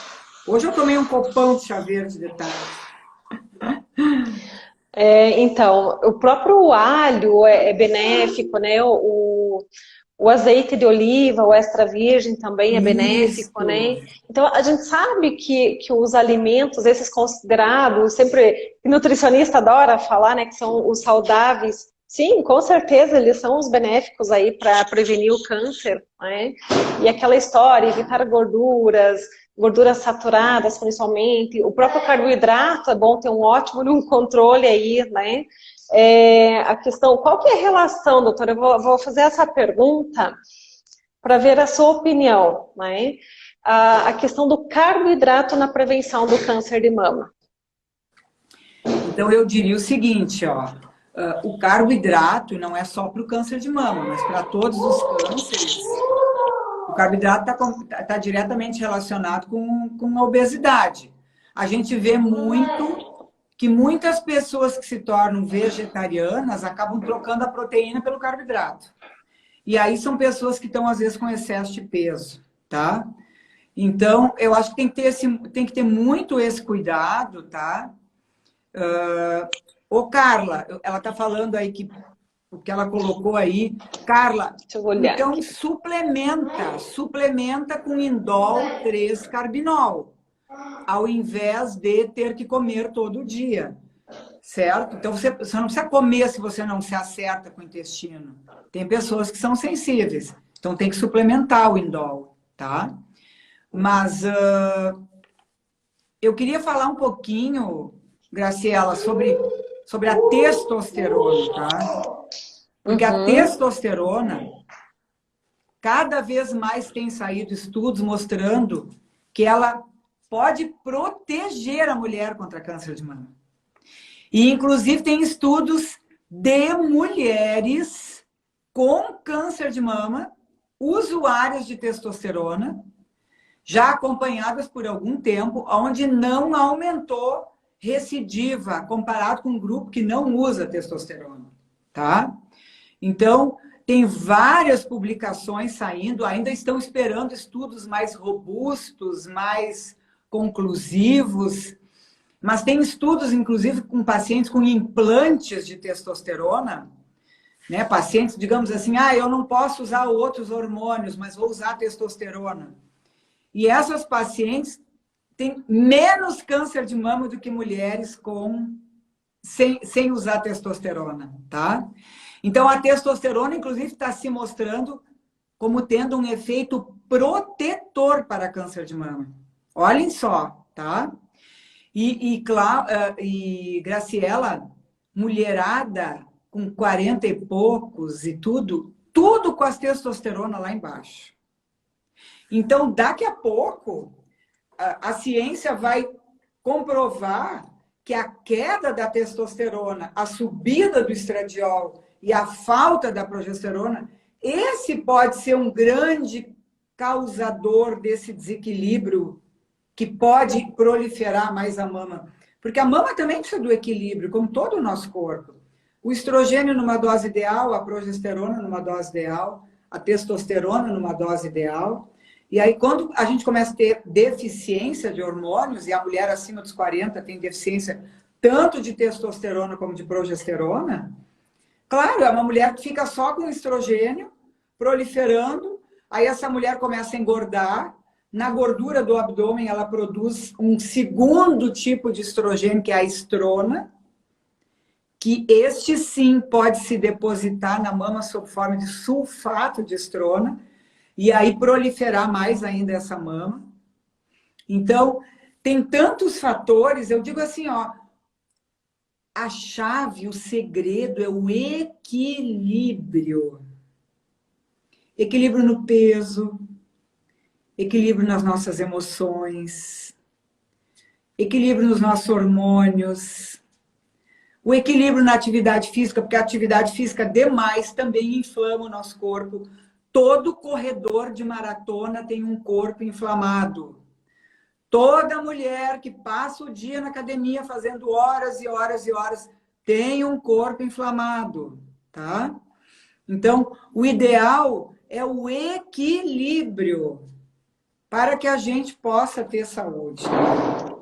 Hoje eu tomei um copão de chá verde de tarde. Então, o próprio alho é benéfico, né? O azeite de oliva, o extra virgem também é benéfico, Isso. né? Então, a gente sabe que os alimentos, esses considerados, sempre, que nutricionista adora falar, né? Que são os saudáveis. Sim, com certeza, eles são os benéficos aí para prevenir o câncer, né? E aquela história, evitar gorduras saturadas, principalmente. O próprio carboidrato é bom ter um ótimo controle aí, né? A questão, qual que é a relação, doutora? Eu vou fazer essa pergunta para ver a sua opinião, né? A questão do carboidrato na prevenção do câncer de mama. Então, eu diria o seguinte, ó, o carboidrato não é só para o câncer de mama, mas para todos os cânceres, o carboidrato está diretamente relacionado com a obesidade. A gente vê muito que muitas pessoas que se tornam vegetarianas acabam trocando a proteína pelo carboidrato. E aí são pessoas que estão, às vezes, com excesso de peso, tá? Então, eu acho que tem que ter muito esse cuidado, tá? Carla, ela está falando aí que o que ela colocou aí. Carla, Deixa eu olhar então aqui. suplementa com indol 3-carbinol, ao invés de ter que comer todo dia, certo? Então você não precisa comer se você não se acerta com o intestino. Tem pessoas que são sensíveis, então tem que suplementar o indol, tá? Mas eu queria falar um pouquinho, Graciela, sobre a testosterona, tá? Porque a testosterona, cada vez mais tem saído estudos mostrando que ela pode proteger a mulher contra câncer de mama. E, inclusive, tem estudos de mulheres com câncer de mama, usuárias de testosterona, já acompanhadas por algum tempo, onde não aumentou recidiva, comparado com um grupo que não usa testosterona, tá? Então, tem várias publicações saindo, ainda estão esperando estudos mais robustos, mais conclusivos, mas tem estudos, inclusive, com pacientes com implantes de testosterona, né? Pacientes, digamos assim, eu não posso usar outros hormônios, mas vou usar testosterona. E essas pacientes têm menos câncer de mama do que mulheres sem usar testosterona, tá? Então, a testosterona, inclusive, está se mostrando como tendo um efeito protetor para câncer de mama. Olhem só, tá? E Graciela, mulherada com 40 e poucos e tudo com as testosterona lá embaixo. Então, daqui a pouco, a ciência vai comprovar que a queda da testosterona, a subida do estradiol e a falta da progesterona, esse pode ser um grande causador desse desequilíbrio que pode proliferar mais a mama. Porque a mama também precisa do equilíbrio, como todo o nosso corpo. O estrogênio numa dose ideal, a progesterona numa dose ideal, a testosterona numa dose ideal. E aí, quando a gente começa a ter deficiência de hormônios, e a mulher acima dos 40 tem deficiência tanto de testosterona como de progesterona, claro, é uma mulher que fica só com estrogênio, proliferando, aí essa mulher começa a engordar, na gordura do abdômen ela produz um segundo tipo de estrogênio, que é a estrona, que este sim pode se depositar na mama sob forma de sulfato de estrona, e aí proliferar mais ainda essa mama. Então, tem tantos fatores, eu digo assim, ó, a chave, o segredo é o equilíbrio. Equilíbrio no peso, equilíbrio nas nossas emoções, equilíbrio nos nossos hormônios. O equilíbrio na atividade física, porque a atividade física demais também inflama o nosso corpo. Todo corredor de maratona tem um corpo inflamado. Toda mulher que passa o dia na academia fazendo horas e horas e horas tem um corpo inflamado, tá? Então, o ideal é o equilíbrio para que a gente possa ter saúde.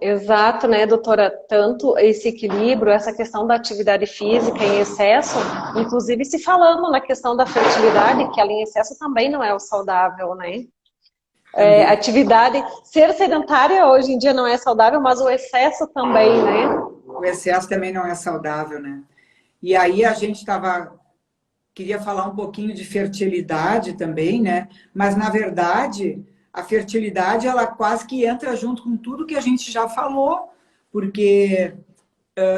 Exato, né, doutora? Tanto esse equilíbrio, essa questão da atividade física em excesso, inclusive se falando na questão da fertilidade, que ela em excesso também não é o saudável, né? Atividade, ser sedentária hoje em dia não é saudável, mas o excesso também, né? O excesso também não é saudável, né? E aí a gente queria falar um pouquinho de fertilidade também, né? Mas, na verdade, a fertilidade, ela quase que entra junto com tudo que a gente já falou, porque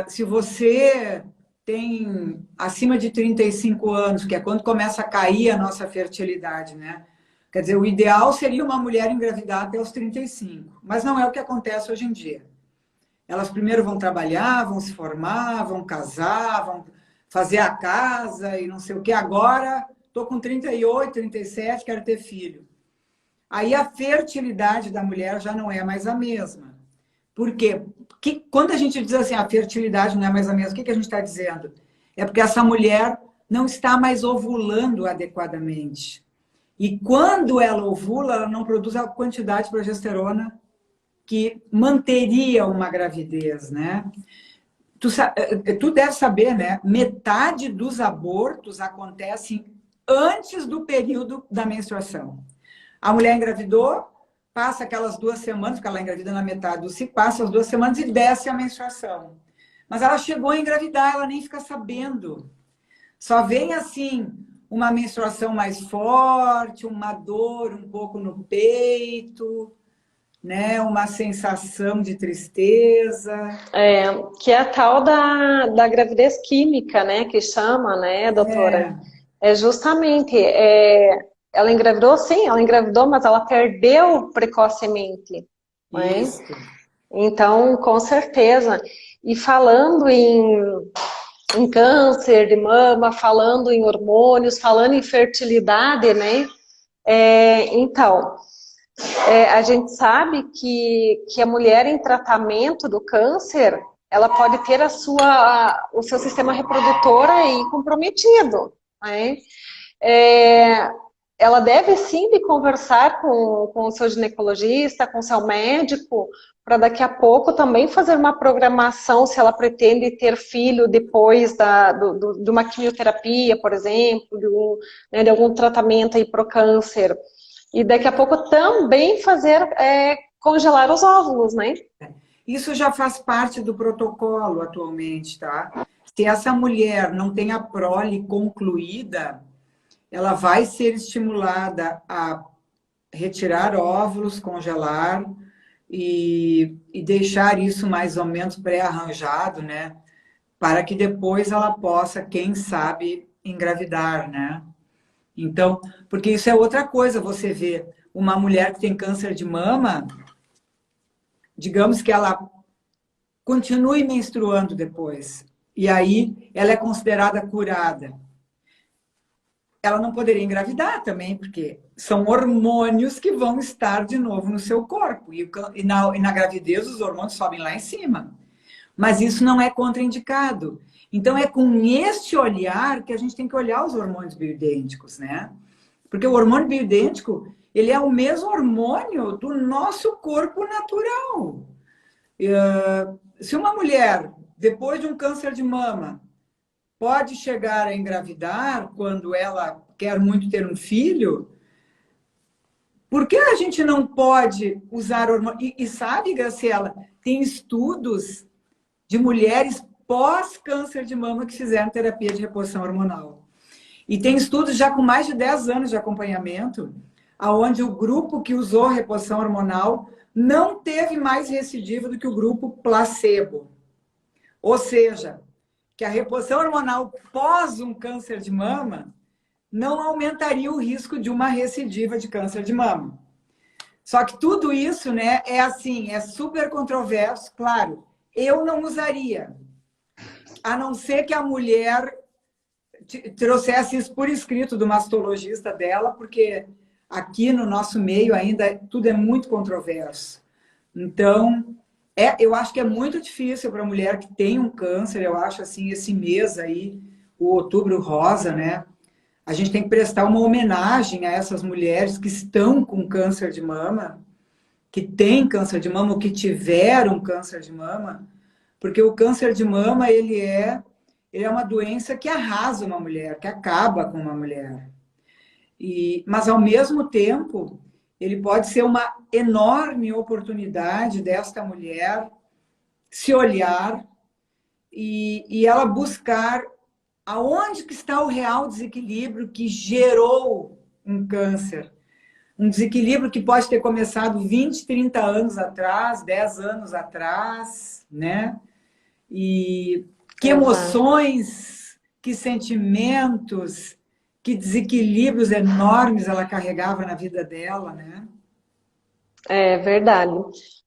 se você tem acima de 35 anos, que é quando começa a cair a nossa fertilidade, né? Quer dizer, o ideal seria uma mulher engravidar até os 35, mas não é o que acontece hoje em dia. Elas primeiro vão trabalhar, vão se formar, vão casar, vão fazer a casa e não sei o que. Agora, estou com 38, 37, quero ter filho. Aí a fertilidade da mulher já não é mais a mesma. Por quê? Porque quando a gente diz assim, a fertilidade não é mais a mesma, o que a gente está dizendo? É porque essa mulher não está mais ovulando adequadamente. E quando ela ovula, ela não produz a quantidade de progesterona que manteria uma gravidez, né? Tu deve saber, né? Metade dos abortos acontecem antes do período da menstruação. A mulher engravidou, passa aquelas 2 semanas, porque ela engravida na metade do ciclo, passa as 2 semanas e desce a menstruação. Mas ela chegou a engravidar, ela nem fica sabendo. Só vem assim, uma menstruação mais forte, uma dor um pouco no peito, né? Uma sensação de tristeza. Que é a tal da gravidez química, né? Que chama, né, doutora? É justamente, ela engravidou, sim, ela engravidou, mas ela perdeu precocemente. Né? Isso. Então, com certeza. E falando em câncer de mama, falando em hormônios, falando em fertilidade, né? Então, a gente sabe que a mulher em tratamento do câncer, ela pode ter o seu sistema reprodutor aí comprometido, né? Ela deve sim de conversar com o seu ginecologista, com o seu médico, para daqui a pouco também fazer uma programação, se ela pretende ter filho depois de uma quimioterapia, por exemplo, de algum tratamento aí para o câncer. E daqui a pouco também fazer congelar os óvulos, né? Isso já faz parte do protocolo atualmente, tá? Se essa mulher não tem a prole concluída, ela vai ser estimulada a retirar óvulos, congelar e deixar isso mais ou menos pré-arranjado, né? Para que depois ela possa, quem sabe, engravidar, né? Então, porque isso é outra coisa, você vê uma mulher que tem câncer de mama, digamos que ela continue menstruando depois, e aí ela é considerada curada. Ela não poderia engravidar também, porque são hormônios que vão estar de novo no seu corpo. E na gravidez os hormônios sobem lá em cima. Mas isso não é contraindicado. Então é com este olhar que a gente tem que olhar os hormônios bioidênticos, né? Porque o hormônio bioidêntico, ele é o mesmo hormônio do nosso corpo natural. Se uma mulher, depois de um câncer de mama, pode chegar a engravidar quando ela quer muito ter um filho, por que a gente não pode usar hormônio? E sabe, Graciela, tem estudos de mulheres pós-câncer de mama que fizeram terapia de reposição hormonal. E tem estudos já com mais de 10 anos de acompanhamento, onde o grupo que usou reposição hormonal não teve mais recidiva do que o grupo placebo. Ou seja, que a reposição hormonal pós um câncer de mama não aumentaria o risco de uma recidiva de câncer de mama. Só que tudo isso, né, é assim, é super controverso. Claro, eu não usaria. a não ser que a mulher trouxesse isso por escrito do mastologista dela, porque aqui no nosso meio ainda tudo é muito controverso. Então, eu acho que é muito difícil para a mulher que tem um câncer, eu acho assim, esse mês aí, o Outubro Rosa, né? A gente tem que prestar uma homenagem a essas mulheres que estão com câncer de mama, que têm câncer de mama ou que tiveram câncer de mama, porque o câncer de mama, ele é uma doença que arrasa uma mulher, que acaba com uma mulher. Mas, ao mesmo tempo, ele pode ser uma enorme oportunidade desta mulher se olhar e ela buscar aonde que está o real desequilíbrio que gerou um câncer. Um desequilíbrio que pode ter começado 20, 30 anos atrás, 10 anos atrás, né? E que emoções, que sentimentos, que desequilíbrios enormes ela carregava na vida dela, né? É verdade.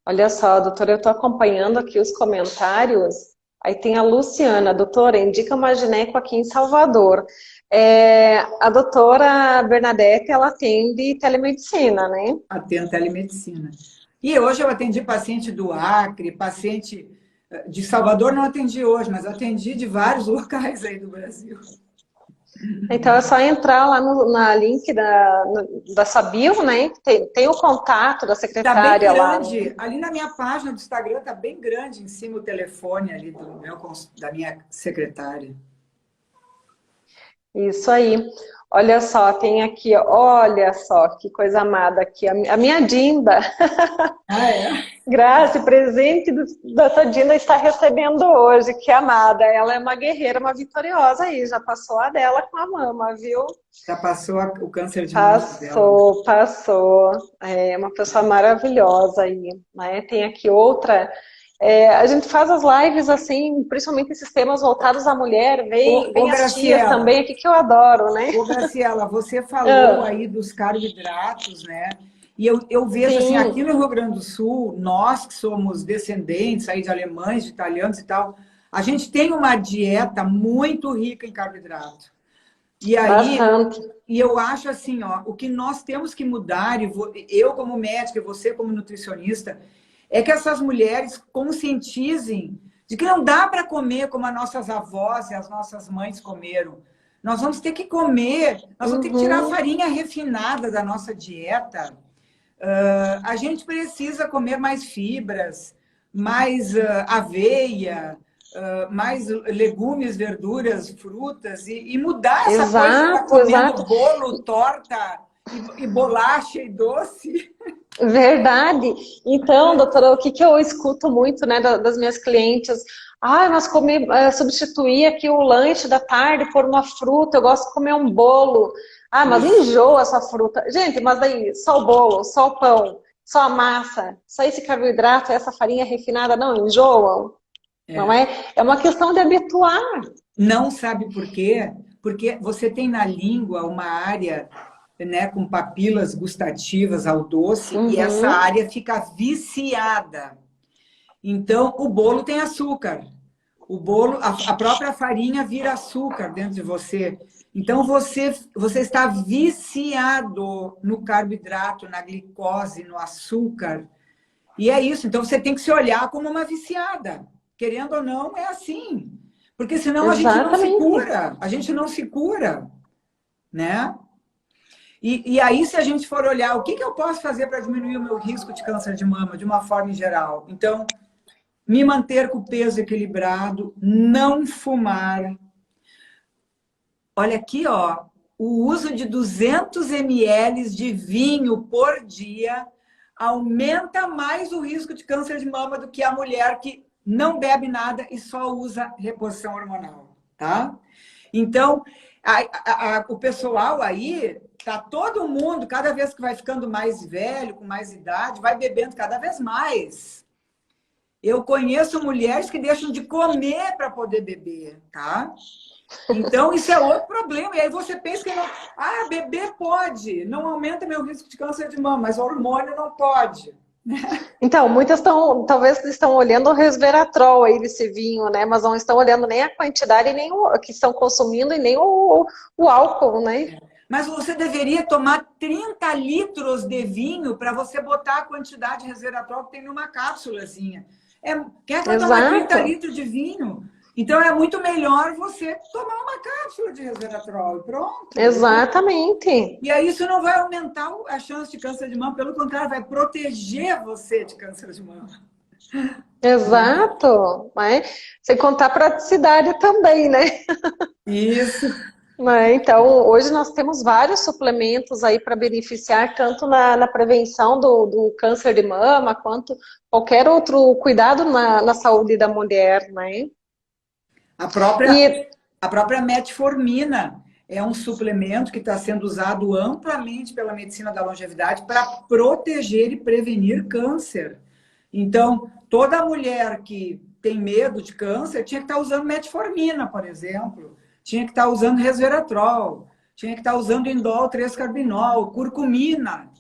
Olha só, doutora, eu estou acompanhando aqui os comentários. Aí tem a Luciana, doutora, indica uma gineco aqui em Salvador. A doutora Bernadette, ela atende telemedicina, né? Atendo telemedicina. E hoje eu atendi paciente do Acre, paciente de Salvador não atendi hoje, mas atendi de vários locais aí do Brasil. Então é só entrar lá na link da sua bio, né? Tem o contato da secretária tá bem lá. grande. Ali na minha página do Instagram tá bem grande em cima o telefone ali da minha secretária. Isso aí. Olha só, tem aqui, olha só que coisa amada aqui, a minha Dinda. Ah, é? Graça, presente da sua Dinda está recebendo hoje, que amada. Ela é uma guerreira, uma vitoriosa aí, já passou a dela com a mama, viu? Já passou o câncer de mama dela. Passou. É uma pessoa maravilhosa aí, né? Tem aqui outra... a gente faz as lives assim, principalmente esses temas voltados à mulher, vem as tias também aqui que eu adoro, né? Ô, Graciela, você falou aí dos carboidratos, né? E eu vejo assim, aqui no Rio Grande do Sul, nós que somos descendentes aí de alemães, de italianos e tal, a gente tem uma dieta muito rica em carboidrato. E aí, e eu acho assim, ó, o que nós temos que mudar, e eu como médica e você como nutricionista, é que essas mulheres conscientizem de que não dá para comer como as nossas avós e as nossas mães comeram. Nós vamos ter que comer, nós vamos ter que tirar a farinha refinada da nossa dieta. A gente precisa comer mais fibras, mais aveia, mais legumes, verduras, frutas, e mudar essa coisa de comendo bolo, torta, e bolacha e doce. Verdade. Então, doutora, o que eu escuto muito, né, das minhas clientes? Nós substituir aqui o lanche da tarde por uma fruta, eu gosto de comer um bolo. Mas enjoa essa fruta. Gente, mas daí, só o bolo, só o pão, só a massa, só esse carboidrato, essa farinha refinada, não enjoam? Não é? É uma questão de habituar. Não sabe por quê? Porque você tem na língua uma área, né, com papilas gustativas ao doce, e essa área fica viciada. Então, o bolo tem açúcar. O bolo, a própria farinha vira açúcar dentro de você. Então, você está viciado no carboidrato, na glicose, no açúcar. E é isso. Então, você tem que se olhar como uma viciada. Querendo ou não, é assim. Porque senão a gente não se cura. A gente não se cura. Né? E aí, se a gente for olhar, o que eu posso fazer para diminuir o meu risco de câncer de mama, de uma forma em geral? Então, me manter com o peso equilibrado, não fumar. Olha aqui, ó, o uso de 200 ml de vinho por dia aumenta mais o risco de câncer de mama do que a mulher que não bebe nada e só usa reposição hormonal, tá? Então, o pessoal aí, tá todo mundo, cada vez que vai ficando mais velho, com mais idade, vai bebendo cada vez mais. Eu conheço mulheres que deixam de comer para poder beber, tá? Então, isso é outro problema. E aí você pensa que não, beber pode, não aumenta meu risco de câncer de mama, mas o hormônio não pode. Então, muitas talvez estão olhando o resveratrol aí desse vinho, né? Mas não estão olhando nem a quantidade nem o que estão consumindo e nem o álcool, né? Mas você deveria tomar 30 litros de vinho para você botar a quantidade de resveratrol que tem numa cápsulazinha. Quer que eu tomar 30 Exato, litros de vinho? Então é muito melhor você tomar uma cápsula de resveratrol e pronto. exatamente. E aí isso não vai aumentar a chance de câncer de mama, pelo contrário, vai proteger você de câncer de mama. Exato, né? Sem contar a praticidade também, né? Isso. Né? Então, hoje nós temos vários suplementos aí para beneficiar tanto na prevenção do câncer de mama, quanto qualquer outro cuidado na saúde da mulher, né? A própria, E, a própria metformina é um suplemento que está sendo usado amplamente pela medicina da longevidade para proteger e prevenir câncer. Então, toda mulher que tem medo de câncer tinha que estar usando metformina, por exemplo. Tinha que estar usando resveratrol. Tinha que estar usando indol 3-carbinol, curcumina.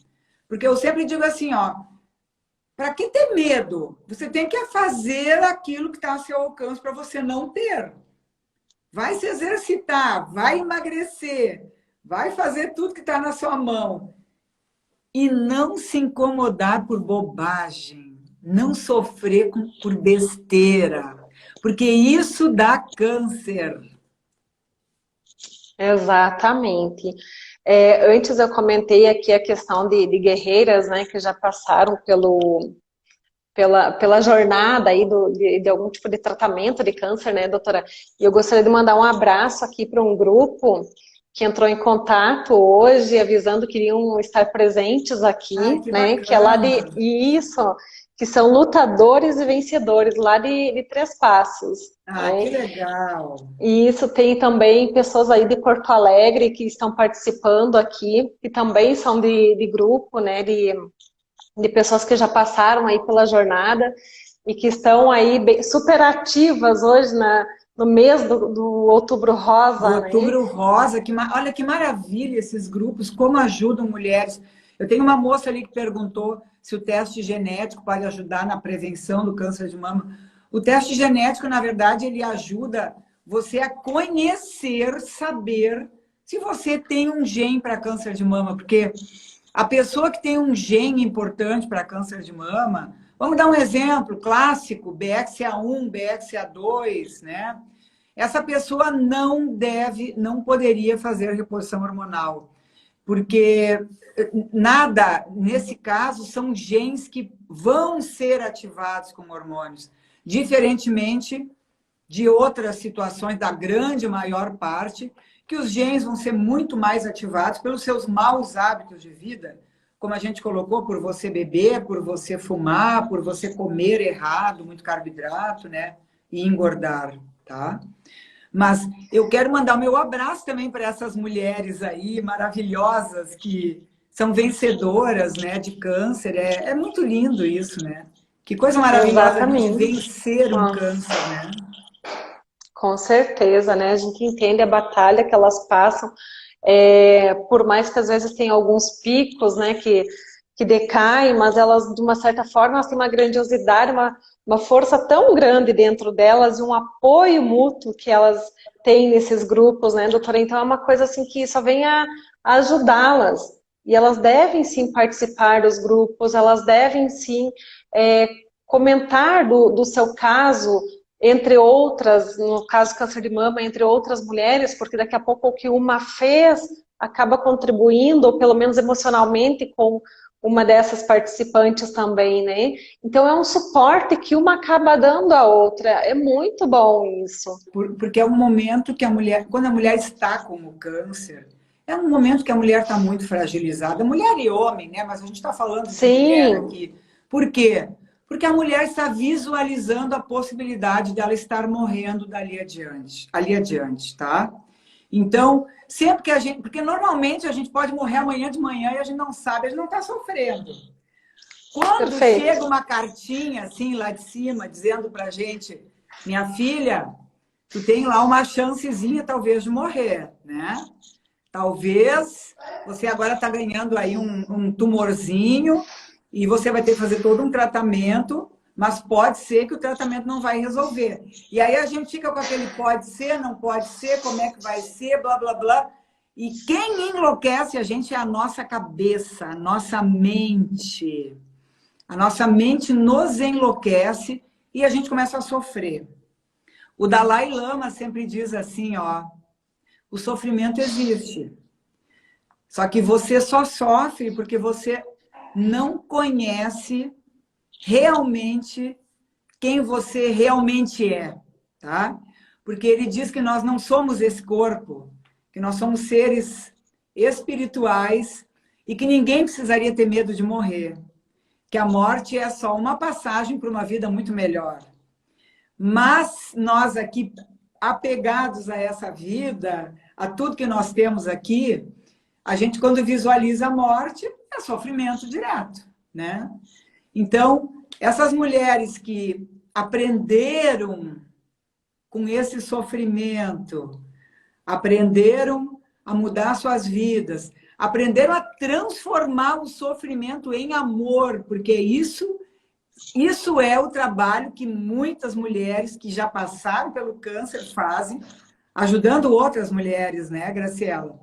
Porque eu sempre digo assim, ó, para que ter medo? Você tem que fazer aquilo que está a seu alcance para você não ter. Vai se exercitar, vai emagrecer, vai fazer tudo que está na sua mão. E não se incomodar por bobagem, não sofrer por besteira, porque isso dá câncer. exatamente. Antes eu comentei aqui a questão de guerreiras, né, que já passaram pela jornada aí de algum tipo de tratamento de câncer, né, doutora? E eu gostaria de mandar um abraço aqui para um grupo que entrou em contato hoje, avisando que iriam estar presentes Ai, aqui, que né? Que é lá bacana. isso, que são lutadores e vencedores lá de Três Passos, Ah, né? que legal. E isso tem também pessoas aí de Porto Alegre que estão participando aqui, que também são de grupo, né? De pessoas que já passaram aí pela jornada e que estão aí super ativas hoje no mês do Outubro Do Rosa, né? Outubro Rosa, olha que maravilha esses grupos, como ajudam mulheres. Eu tenho uma moça ali que perguntou se o teste genético pode ajudar na prevenção do câncer de mama. O teste genético, na verdade, ele ajuda você a conhecer, saber se você tem um gene para câncer de mama, porque a pessoa que tem um gene importante para câncer de mama, vamos dar um exemplo clássico, BRCA1, BRCA2, né? Essa pessoa não poderia fazer reposição hormonal, porque nada, nesse caso, são genes que vão ser ativados com hormônios, diferentemente de outras situações, da grande maior parte, que os genes vão ser muito mais ativados pelos seus maus hábitos de vida, como a gente colocou, por você beber, por você fumar, por você comer errado, muito carboidrato, né? E engordar, tá? Mas eu quero mandar o meu abraço também para essas mulheres aí maravilhosas que são vencedoras, né, de câncer. É muito lindo isso, né? Que coisa maravilhosa a gente Exatamente. vencer um Nossa, câncer, né? com certeza, né? A gente entende a batalha que elas passam, por mais que às vezes tenha alguns picos, né, que decaem, mas elas, de uma certa forma, elas têm uma grandiosidade, uma força tão grande dentro delas e um apoio mútuo que elas têm nesses grupos, né, doutora? Então é uma coisa assim que só vem a ajudá-las. E elas devem sim participar dos grupos, elas devem sim é, comentar do seu caso, entre outras, no caso câncer de mama, entre outras mulheres, porque daqui a pouco o que uma fez acaba contribuindo, ou pelo menos emocionalmente, com uma dessas participantes também, né? Então é um suporte que uma acaba dando à outra. É muito bom isso. Porque é um momento que a mulher, quando a mulher está com o câncer, é um momento que a mulher está muito fragilizada. Mulher e homem, né? Mas a gente está falando de mulher Sim, aqui. Por quê? Porque a mulher está visualizando a possibilidade dela estar morrendo ali adiante, tá? Então, sempre que a gente... Porque normalmente a gente pode morrer amanhã de manhã e a gente não sabe, a gente não está sofrendo. Quando chega perfeito. uma cartinha assim lá de cima, dizendo pra gente, minha filha, tu tem lá uma chancezinha talvez de morrer, né? Talvez você agora está ganhando aí um tumorzinho e você vai ter que fazer todo um tratamento, mas pode ser que o tratamento não vai resolver. E aí a gente fica com aquele pode ser, não pode ser, como é que vai ser, blá, blá, blá. E quem enlouquece a gente é a nossa cabeça, a nossa mente. A nossa mente nos enlouquece e a gente começa a sofrer. O Dalai Lama sempre diz assim, ó, o sofrimento existe. Só que você só sofre porque você não conhece realmente quem você realmente é, tá? Porque ele diz que nós não somos esse corpo, que nós somos seres espirituais e que ninguém precisaria ter medo de morrer, que a morte é só uma passagem para uma vida muito melhor. Mas nós aqui, apegados a essa vida, a tudo que nós temos aqui, a gente, quando visualiza a morte, é sofrimento direto, né? Então, essas mulheres que aprenderam com esse sofrimento, aprenderam a mudar suas vidas, aprenderam a transformar o sofrimento em amor, porque isso é o trabalho que muitas mulheres que já passaram pelo câncer fazem, ajudando outras mulheres, né, Graciela?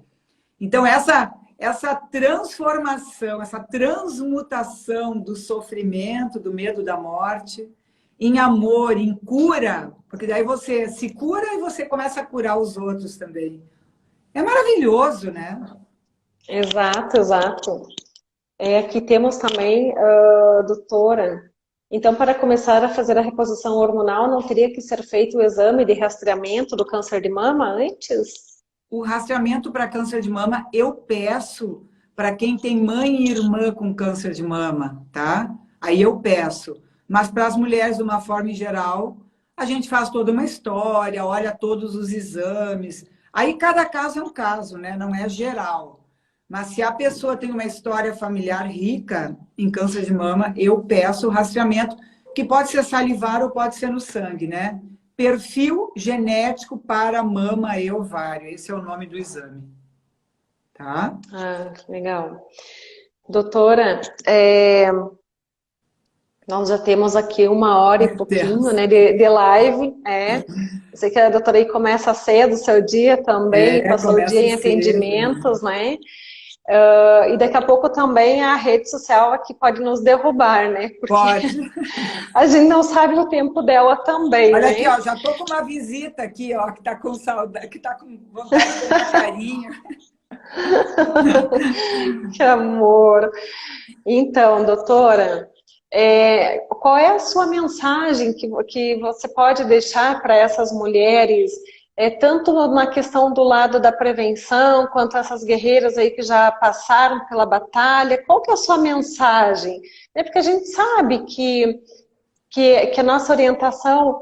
Então, essa transformação, essa transmutação do sofrimento, do medo da morte, em amor, em cura, porque daí você se cura e você começa a curar os outros também. É maravilhoso, né? Exato, exato. Aqui temos também, doutora. Então, para começar a fazer a reposição hormonal, não teria que ser feito o exame de rastreamento do câncer de mama antes? O rastreamento para câncer de mama, eu peço para quem tem mãe e irmã com câncer de mama, tá? Aí eu peço. Mas para as mulheres, de uma forma geral, a gente faz toda uma história, olha todos os exames. Aí cada caso é um caso, né? Não é geral. Mas se a pessoa tem uma história familiar rica em câncer de mama, eu peço o rastreamento, que pode ser salivar ou pode ser no sangue, né? Perfil genético para mama e ovário. Esse é o nome do exame. Tá? Ah, legal. Doutora, nós já temos aqui 1 hora e pouquinho, né, de live. Eu sei que a doutora aí começa cedo o seu dia também, passou o dia em atendimentos, né? E daqui a pouco também a rede social aqui pode nos derrubar, né? Porque pode. A gente não sabe o tempo dela também, Olha né? aqui, ó, já tô com uma visita aqui, ó, que tá com saudade, que tá com vontade de dar carinho. Que amor! Então, doutora, qual é a sua mensagem que você pode deixar para essas mulheres, tanto na questão do lado da prevenção, quanto essas guerreiras aí que já passaram pela batalha? Qual que é a sua mensagem? Porque a gente sabe que a nossa orientação,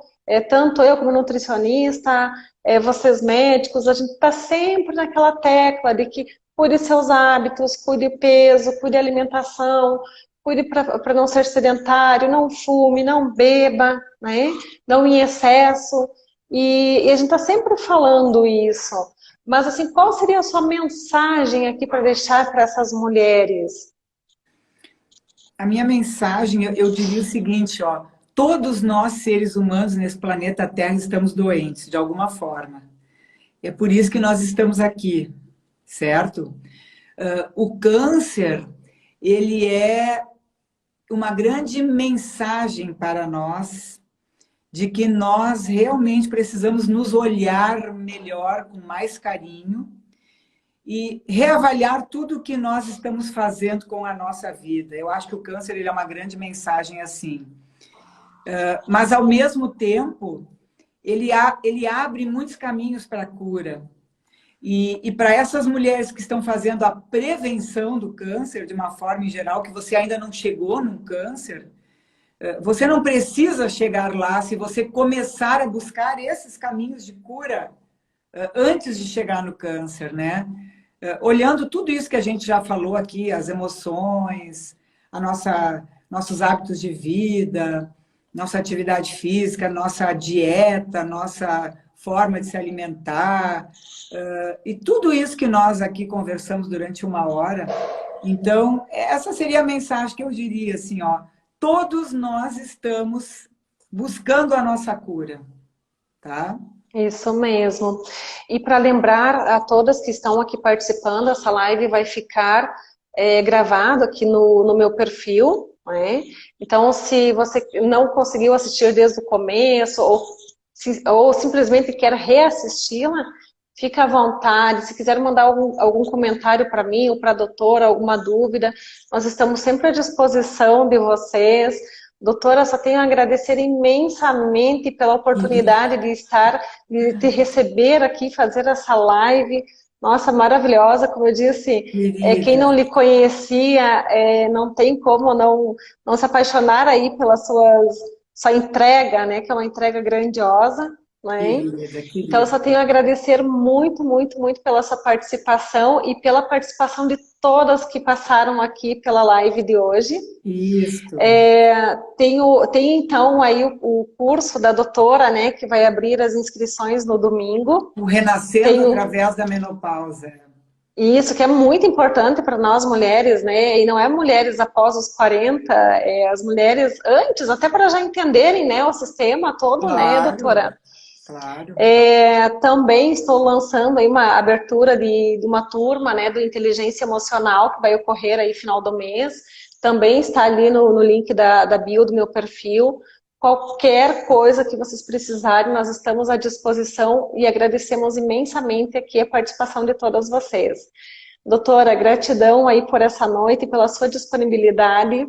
tanto eu como nutricionista, vocês médicos, a gente está sempre naquela tecla de que cuide seus hábitos, cuide o peso, cuide a alimentação, cuide para não ser sedentário, não fume, não beba, né? Não em excesso. E a gente está sempre falando isso. Mas, assim, qual seria a sua mensagem aqui para deixar para essas mulheres? A minha mensagem, eu diria o seguinte, ó. Todos nós, seres humanos, nesse planeta Terra, estamos doentes, de alguma forma. É por isso que nós estamos aqui, certo? O câncer, ele é uma grande mensagem para nós de que nós realmente precisamos nos olhar melhor, com mais carinho, e reavaliar tudo o que nós estamos fazendo com a nossa vida. Eu acho que o câncer ele é uma grande mensagem assim. Mas, ao mesmo tempo, ele abre muitos caminhos para a cura. E para essas mulheres que estão fazendo a prevenção do câncer, de uma forma em geral, que você ainda não chegou num câncer, você não precisa chegar lá se você começar a buscar esses caminhos de cura antes de chegar no câncer, né? Olhando tudo isso que a gente já falou aqui, as emoções, nossos hábitos de vida, nossa atividade física, nossa dieta, nossa forma de se alimentar, e tudo isso que nós aqui conversamos durante 1 hora, Então, essa seria a mensagem que eu diria, assim, ó, todos nós estamos buscando a nossa cura, tá? Isso mesmo. E para lembrar a todas que estão aqui participando, essa live vai ficar gravado aqui no meu perfil, né? Então, se você não conseguiu assistir desde o começo ou simplesmente quer reassisti-la, fica à vontade. Se quiser mandar algum comentário para mim ou para a doutora, alguma dúvida, nós estamos sempre à disposição de vocês. Doutora, só tenho a agradecer imensamente pela oportunidade de te receber aqui, fazer essa live. Nossa, maravilhosa, como eu disse, quem não lhe conhecia, não tem como não se apaixonar aí pela sua entrega, né? Que é uma entrega grandiosa. Né? Então, eu só tenho a agradecer muito, muito, muito pela sua participação e pela participação de todas que passaram aqui pela live de hoje. Isso. Tem então aí o curso da doutora, né, que vai abrir as inscrições no domingo. O Renascendo através da menopausa. Isso, que é muito importante para nós mulheres, né? E não é mulheres após os 40, as mulheres antes, até para já entenderem, né, o sistema todo, claro, né, doutora? Claro. Também estou lançando aí uma abertura de uma turma, né, do Inteligência Emocional, que vai ocorrer aí final do mês. Também está ali no link da bio do meu perfil. Qualquer coisa que vocês precisarem, nós estamos à disposição e agradecemos imensamente aqui a participação de todas vocês. Doutora, gratidão aí por essa noite e pela sua disponibilidade.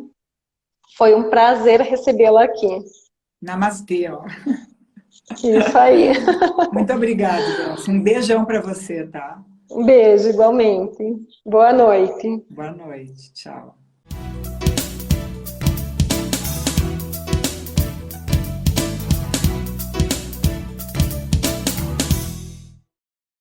Foi um prazer recebê-la aqui. Namastê, ó. Isso aí. Muito obrigada, Delcio. Um beijão para você, tá? Um beijo, igualmente. Boa noite. Boa noite. Tchau.